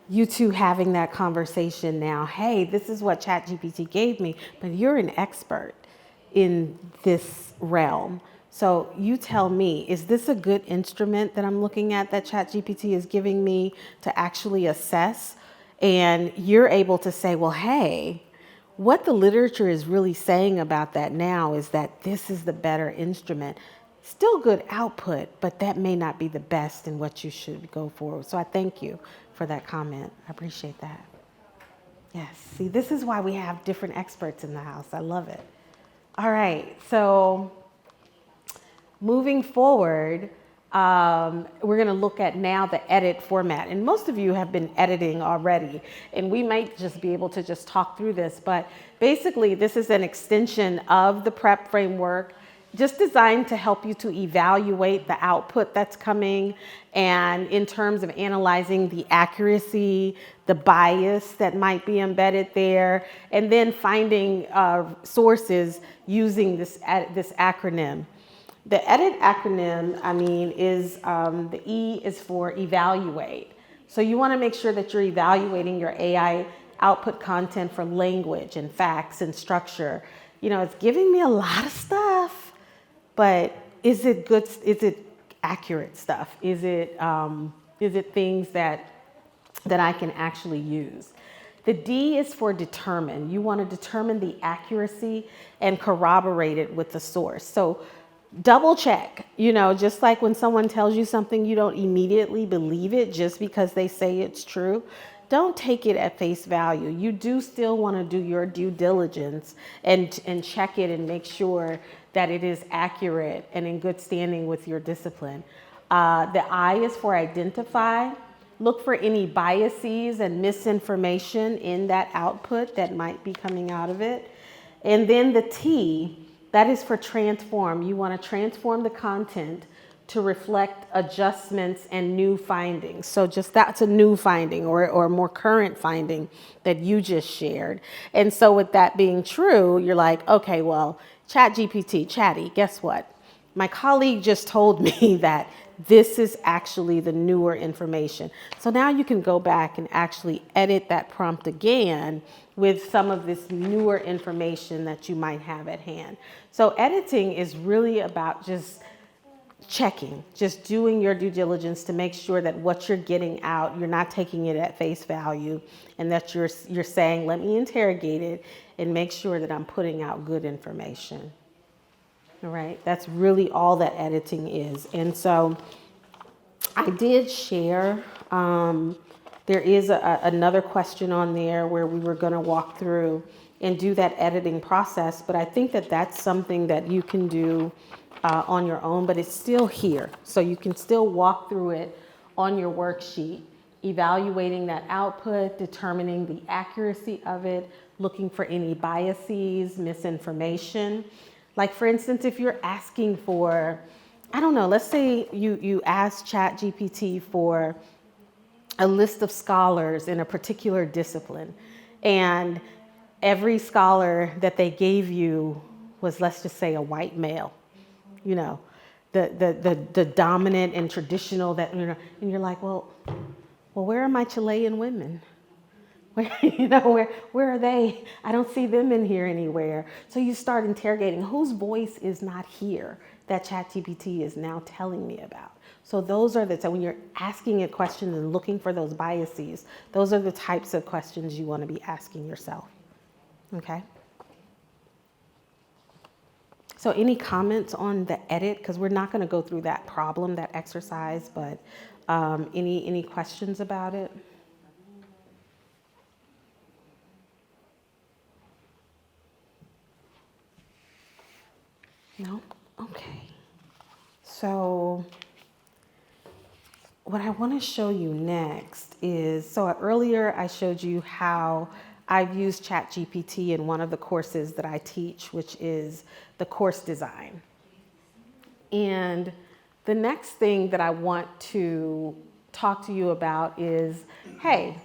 You two having that conversation now. Hey, this is what ChatGPT gave me, but you're an expert in this realm. So you tell me, is this a good instrument that I'm looking at that ChatGPT is giving me to actually assess? And you're able to say, well, hey, what the literature is really saying about that now is that this is the better instrument. Still good output, but that may not be the best in what you should go for. So I thank you for that comment. I appreciate that. Yes, see, this is why we have different experts in the house. I love it. All right, so moving forward, we're going to look at now the edit format. And most of you have been editing already, and we might just be able to just talk through this. But basically, this is an extension of the PrEP framework, just designed to help you to evaluate the output that's coming, and in terms of analyzing the accuracy, the bias that might be embedded there, and then finding sources using this acronym. The EDIT acronym, is the E is for evaluate. So you want to make sure that you're evaluating your AI output content for language and facts and structure. You know, it's giving me a lot of stuff, but is it good? Is it accurate stuff? Is it things that I can actually use? The D is for determine. You want to determine the accuracy and corroborate it with the source. So double check, just like when someone tells you something, you don't immediately believe it just because they say it's true. Don't take it at face value. You do still want to do your due diligence and check it and make sure that it is accurate and in good standing with your discipline. The I is for identify. Look for any biases and misinformation in that output that might be coming out of it. And then the T, that is for transform. You want to transform the content to reflect adjustments and new findings. So just that's a new finding or a more current finding that you just shared. And so with that being true, you're like, okay, well, ChatGPT, Chatty, guess what? My colleague just told me that this is actually the newer information. So now you can go back and actually edit that prompt again with some of this newer information that you might have at hand. So editing is really about just checking, just doing your due diligence to make sure that what you're getting out, you're not taking it at face value, and that you're saying, let me interrogate it and make sure that I'm putting out good information. All right, that's really all that editing is. And so I did share, there is another question on there where we were going to walk through and do that editing process, but I think that that's something that you can do on your own, but it's still here. So you can still walk through it on your worksheet evaluating that output, determining the accuracy of it, looking for any biases, misinformation. Like for instance, if you're asking for, I don't know, let's say you ask ChatGPT for a list of scholars in a particular discipline, and every scholar that they gave you was, let's just say, a white male, you know, the dominant and traditional that, you know, and you're like, well, where are my Chilean women? Where, you know, where are they? I don't see them in here anywhere. So you start interrogating whose voice is not here that ChatGPT is now telling me about. So those are so when you're asking it questions and looking for those biases, those are the types of questions you want to be asking yourself. Okay? So any comments on the edit? Because we're not going to go through that problem, that exercise, but any questions about it? No? Okay. So what I want to show you next is, so earlier I showed you how I've used ChatGPT in one of the courses that I teach, which is the course design. And the next thing that I want to talk to you about is, hey,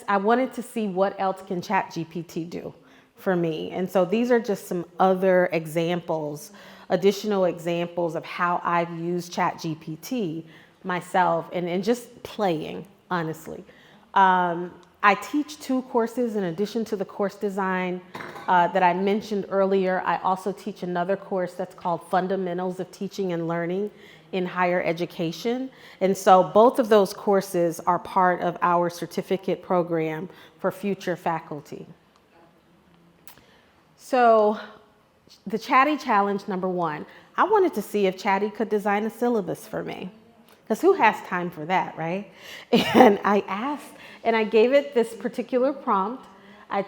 I wanted to see what else can ChatGPT do for me. And so these are just some other examples, additional examples of how I've used ChatGPT myself and just playing, honestly. I teach 2 courses in addition to the course design that I mentioned earlier. I also teach another course that's called Fundamentals of Teaching and Learning in Higher Education. And so both of those courses are part of our certificate program for future faculty. So the Chatty Challenge number 1, I wanted to see if Chatty could design a syllabus for me. Because who has time for that, right? And I asked, and I gave it this particular prompt. I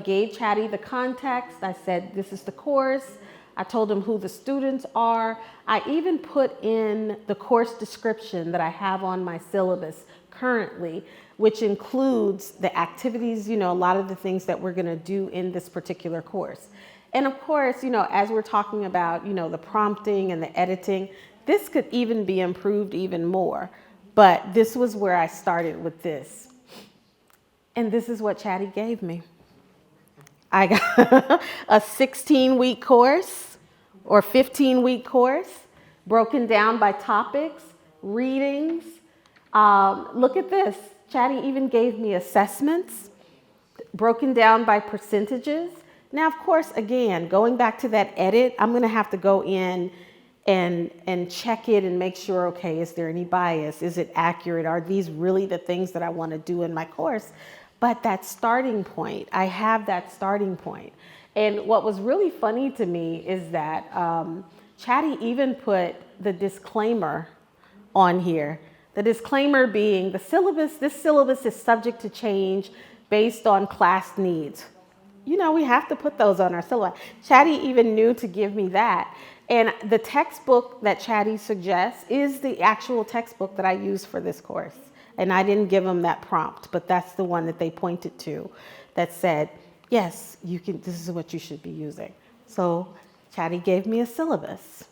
gave Chatty the context. I said, this is the course. I told him who the students are. I even put in the course description that I have on my syllabus currently, which includes the activities, a lot of the things that we're gonna do in this particular course. And of course, as we're talking about, the prompting and the editing, this could even be improved even more. But this was where I started with this. And this is what Chatty gave me. I got a 16-week course or 15-week course broken down by topics, readings. Look at this. Chatty even gave me assessments broken down by percentages. Now, of course, again, going back to that edit, I'm going to have to go in and check it and make sure, okay, is there any bias? Is it accurate? Are these really the things that I want to do in my course? But that starting point, I have that starting point. And what was really funny to me is that Chatty even put the disclaimer on here. The disclaimer being this syllabus is subject to change based on class needs. We have to put those on our syllabus. Chatty even knew to give me that. And the textbook that Chatty suggests is the actual textbook that I use for this course. And I didn't give them that prompt, but that's the one that they pointed to that said, yes, this is what you should be using. So Chatty gave me a syllabus.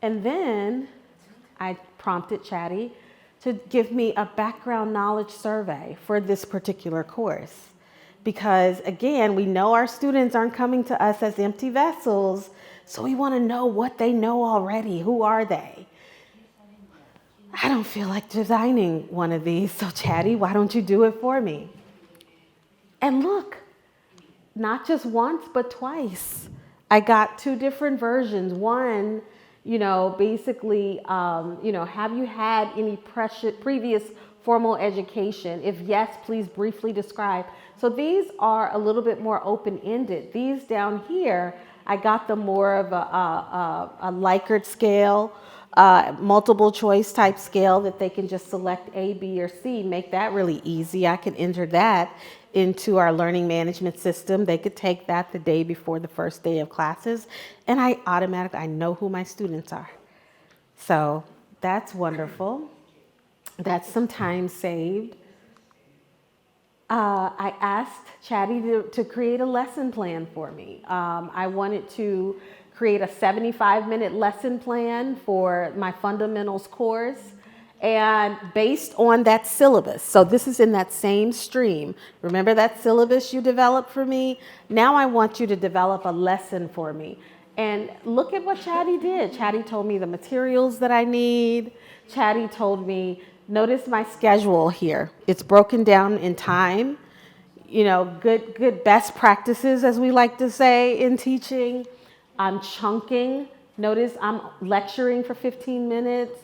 And then I prompted Chatty to give me a background knowledge survey for this particular course. Because again, we know our students aren't coming to us as empty vessels, so we want to know what they know already. Who are they? I don't feel like designing one of these, so Chatty, why don't you do it for me? And look, not just once, but twice. I got 2 different versions. One, basically, have you had any previous formal education? If yes, please briefly describe. So these are a little bit more open-ended. These down here, I got them more of a Likert scale, multiple choice type scale that they can just select A, B, or C, make that really easy. I can enter that into our learning management system. They could take that the day before the first day of classes, and I know who my students are. So that's wonderful. That's some time saved. I asked Chatty to create a lesson plan for me. I wanted to create a 75-minute lesson plan for my fundamentals course, and based on that syllabus. So this is in that same stream. Remember that syllabus you developed for me? Now I want you to develop a lesson for me. And look at what Chatty did. Chatty told me the materials that I need. Chatty told me, notice my schedule here. It's broken down in time. You know, good best practices, as we like to say in teaching. I'm chunking. Notice I'm lecturing for 15 minutes.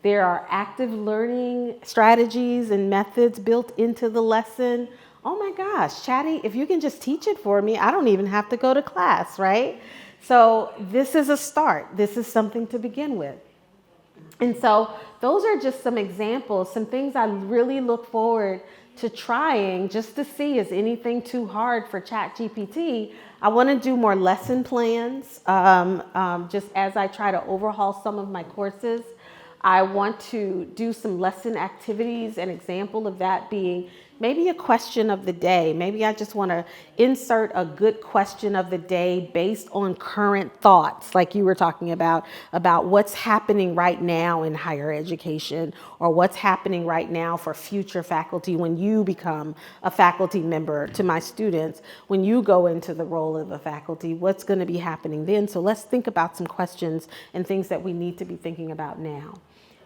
There are active learning strategies and methods built into the lesson. Oh my gosh, Chatty, if you can just teach it for me, I don't even have to go to class, right? So this is a start. This is something to begin with. And so those are just some examples, some things I really look forward to trying just to see, is anything too hard for ChatGPT? I want to do more lesson plans just as I try to overhaul some of my courses. I want to do some lesson activities, an example of that being maybe a question of the day. Maybe I just want to insert a good question of the day based on current thoughts, like you were talking about what's happening right now in higher education, or what's happening right now for future faculty when you become a faculty member. To my students, when you go into the role of a faculty, what's going to be happening then? So let's think about some questions and things that we need to be thinking about now.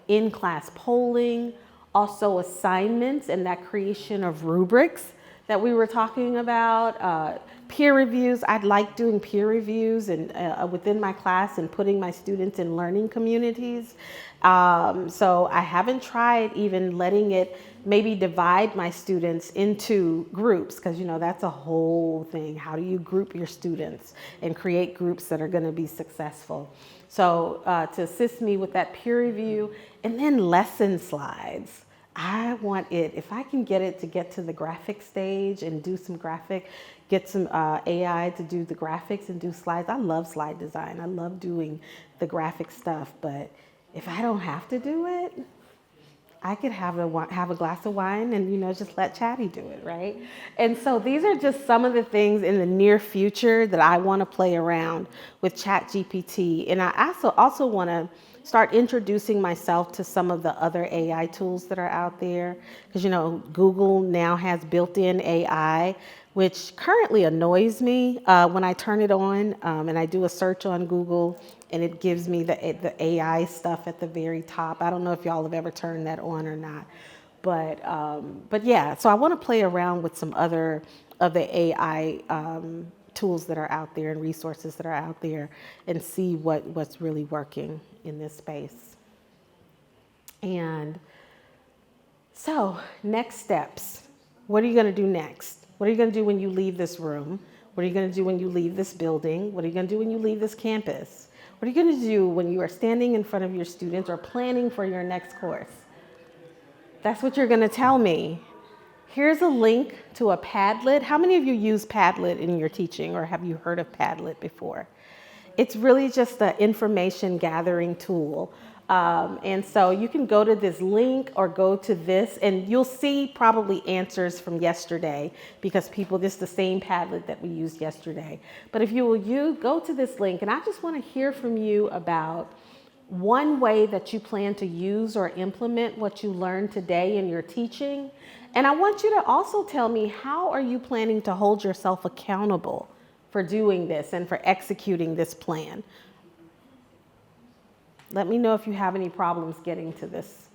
In-class polling, also assignments and that creation of rubrics that we were talking about, peer reviews. I'd like doing peer reviews and within my class and putting my students in learning communities. So I haven't tried even letting it maybe divide my students into groups, because you know that's a whole thing. How do you group your students and create groups that are going to be successful? So to assist me with that peer review, and then lesson slides. I want it, if I can get it to get to the graphic stage and do some get some AI to do the graphics and do slides. I love slide design. I love doing the graphic stuff, but if I don't have to do it, I could have a glass of wine and, you know, just let Chatty do it, right? And so these are just some of the things in the near future that I want to play around with ChatGPT. And I also want to start introducing myself to some of the other AI tools that are out there. Because, you know, Google now has built-in AI, which currently annoys me when I turn it on and I do a search on Google, and it gives me the AI stuff at the very top. I don't know if y'all have ever turned that on or not, but yeah. So I want to play around with some other of the AI tools that are out there and resources that are out there, and see what's really working in this space. And so next steps. What are you going to do next? What are you going to do when you leave this room? What are you going to do when you leave this building? What are you going to do when you leave this campus? What are you going to do when you are standing in front of your students or planning for your next course? That's what you're going to tell me. Here's a link to a Padlet. How many of you use Padlet in your teaching, or have you heard of Padlet before? It's really just an information gathering tool. And so you can go to this link or go to this, and you'll see probably answers from yesterday, because this is the same Padlet that we used yesterday. But if you will go to this link, and I just want to hear from you about one way that you plan to use or implement what you learned today in your teaching. And I want you to also tell me, how are you planning to hold yourself accountable for doing this and for executing this plan? Let me know if you have any problems getting to this.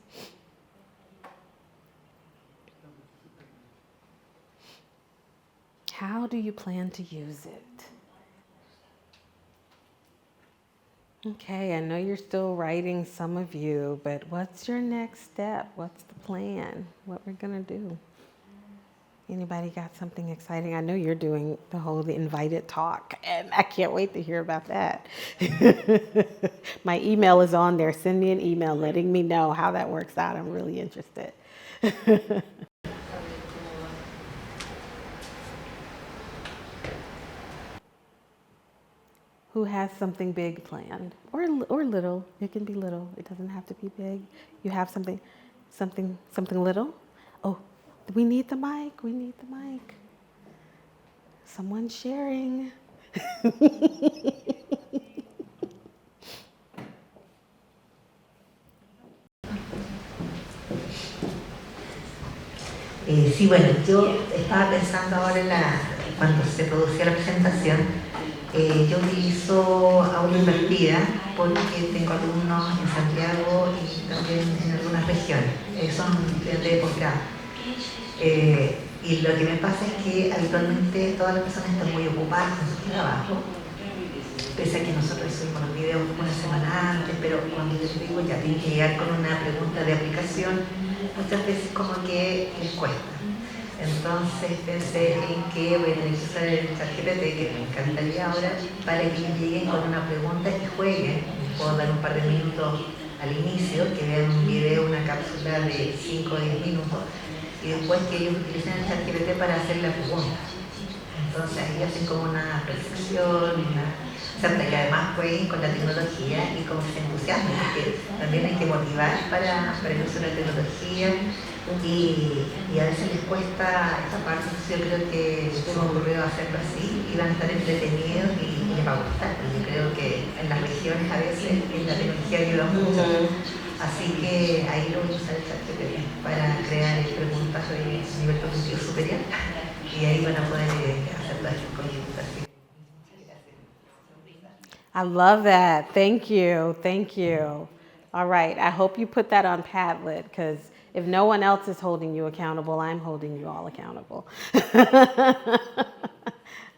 How do you plan to use it? Okay, I know you're still writing, some of you, but what's your next step? What's the plan? What we're gonna do? Anybody got something exciting? I know you're doing the invited talk, and I can't wait to hear about that. My email is on there. Send me an email letting me know how that works out. I'm really interested. Who has something big planned, or little? It can be little. It doesn't have to be big. You have something little? Oh, We need the mic. We need the mic. Someone's sharing. Sí, bueno, yo estaba pensando ahora cuando se producía la presentación, yo utilizo aula invertida porque tengo alumnos en Santiago y también en algunas regiones, son de posgrado. Y lo que me pasa es que habitualmente todas las personas están muy ocupadas con su trabajo, pese a que nosotros subimos los videos una semana antes, pero cuando yo les digo ya tienen que llegar con una pregunta de aplicación, muchas veces como que les cuesta. Entonces pensé en que voy a tener que usar el ChatGPT, que me encantaría ahora, para que lleguen con una pregunta y jueguen. Les puedo dar un par de minutos al inicio, que vean un video, una cápsula de 5 o 10 minutos, y después que ellos utilicen el ChatGPT para hacer la pregunta. Entonces ahí hacen como una reflexión, para que además jueguen con la tecnología y como se entusiasmen, porque también hay que motivar para el uso de la tecnología y a veces les cuesta esta parte. Yo creo que se me ocurrió hacerlo así y van a estar entretenidos y les va a gustar, porque yo creo que en las regiones a veces la tecnología ayuda mucho. Así que ahí lo voy a usar el ChatGPT para crear preguntas de nivel cognitivo superior y ahí van a poder hacer todas estas consultas. I love that. Thank you. Thank you. All right. I hope you put that on Padlet, because if no one else is holding you accountable, I'm holding you all accountable.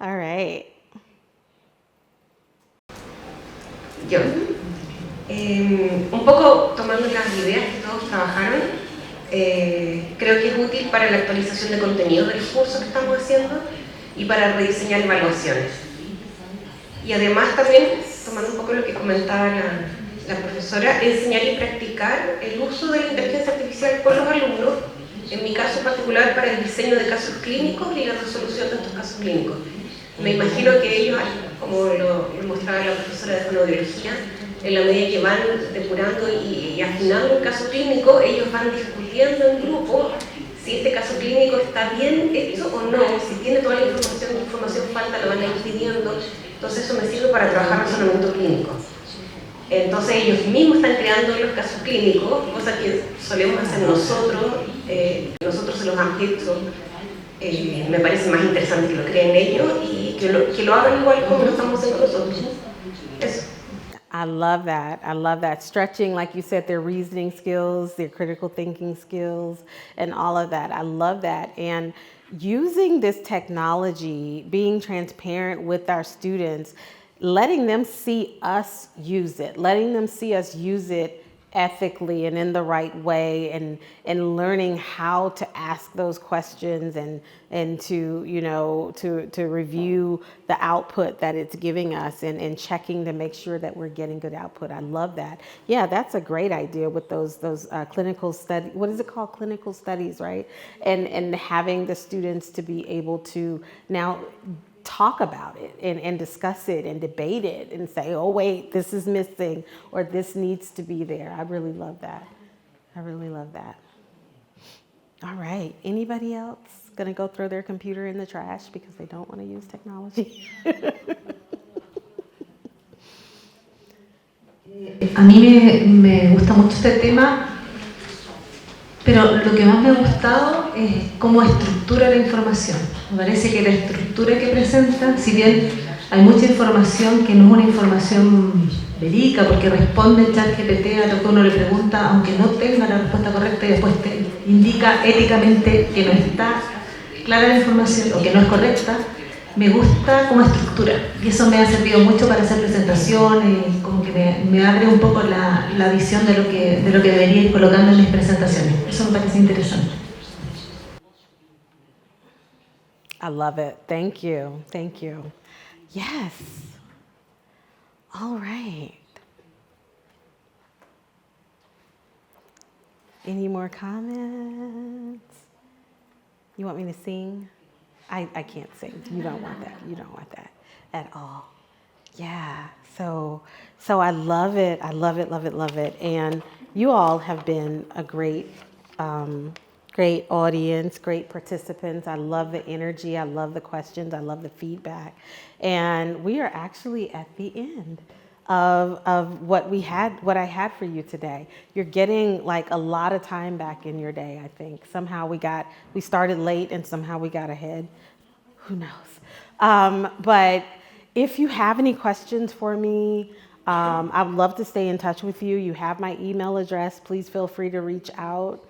All right. Yo. Un poco tomando las ideas que todos trabajaron, creo que es útil para la actualización de contenido del curso que estamos haciendo y para rediseñar evaluaciones. Y además también, tomando un poco lo que comentaba la profesora, enseñar y practicar el uso de la inteligencia artificial con los alumnos, en mi caso particular para el diseño de casos clínicos y la resolución de estos casos clínicos. Me imagino que ellos, como lo mostraba la profesora de fonoaudiología, en la medida que van depurando y afinando el caso clínico, ellos van discutiendo en grupo si este caso clínico está bien hecho o no, si tiene toda la información falta, lo van a ir pidiendo. Entonces eso me sirve para trabajar razonamiento clínico. Entonces ellos mismos están creando los casos clínicos, cosa que solemos hacer nosotros, nosotros se los han hecho. Me parece más interesante que lo creen ellos y que lo hagan igual como lo estamos haciendo nosotros. Eso. I love that. I love that. Stretching, like you said, their reasoning skills, their critical thinking skills, and all of that. I love that. And using this technology, being transparent with our students, letting them see us use it, letting them see us use it ethically and in the right way, and learning how to ask those questions and to, you know, to review the output that it's giving us and checking to make sure that we're getting good output. I love that. Yeah, that's a great idea with those clinical study. What is it called? Clinical studies, right? And having the students to be able to now talk about it and discuss it and debate it and say, oh, wait, this is missing or this needs to be there. I really love that. I really love that. All right. Anybody else going to go throw their computer in the trash because they don't want to use technology? A mí me gusta mucho este tema, pero lo que más me ha gustado es cómo estructura la información. Me parece que la estructura que presenta, si bien hay mucha información que no es una información verídica, porque responde el ChatGPT a lo que uno le pregunta, aunque no tenga la respuesta correcta, y después te indica éticamente que no está clara la información o que no es correcta, me gusta como estructura. Y eso me ha servido mucho para hacer presentaciones, como que me abre un poco la visión de lo que debería ir colocando en mis presentaciones. Eso me parece interesante. I love it. Thank you. Thank you. Yes. All right. Any more comments? You want me to sing? I can't sing. You don't want that. You don't want that at all. Yeah. So I love it. I love it, love it, love it. And you all have been a great great audience, great participants. I love the energy. I love the questions. I love the feedback. And we are actually at the end of what I had for you today. You're getting like a lot of time back in your day, I think. Somehow we started late and somehow we got ahead. Who knows? But if you have any questions for me, I would love to stay in touch with you. You have my email address. Please feel free to reach out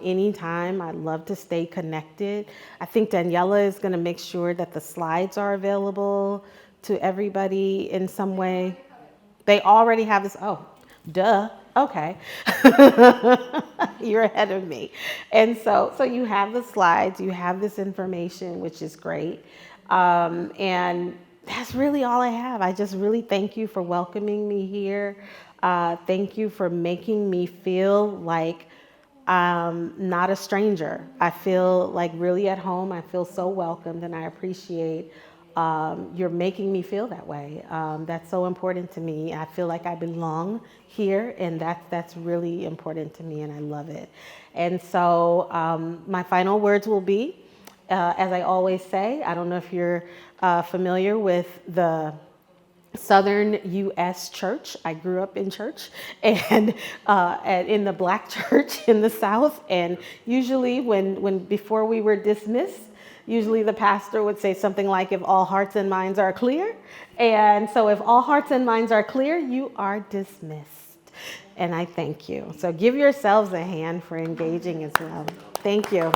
anytime. I'd love to stay connected. I think Daniela is going to make sure that the slides are available to everybody in some way. They already have this. Oh, duh. Okay. You're ahead of me. And so you have the slides, you have this information, which is great. And that's really all I have. I just really thank you for welcoming me here. Thank you for making me feel like not a stranger. I feel like really at home. I feel so welcomed, and I appreciate you're making me feel that way. That's so important to me. I feel like I belong here, and that's really important to me, and I love it. And so my final words will be, as I always say, I don't know if you're familiar with the Southern U.S. church. I grew up in church and in the black church in the South. And usually before we were dismissed, usually the pastor would say something like, if all hearts and minds are clear. And so if all hearts and minds are clear, you are dismissed. And I thank you. So give yourselves a hand for engaging as well. Thank you.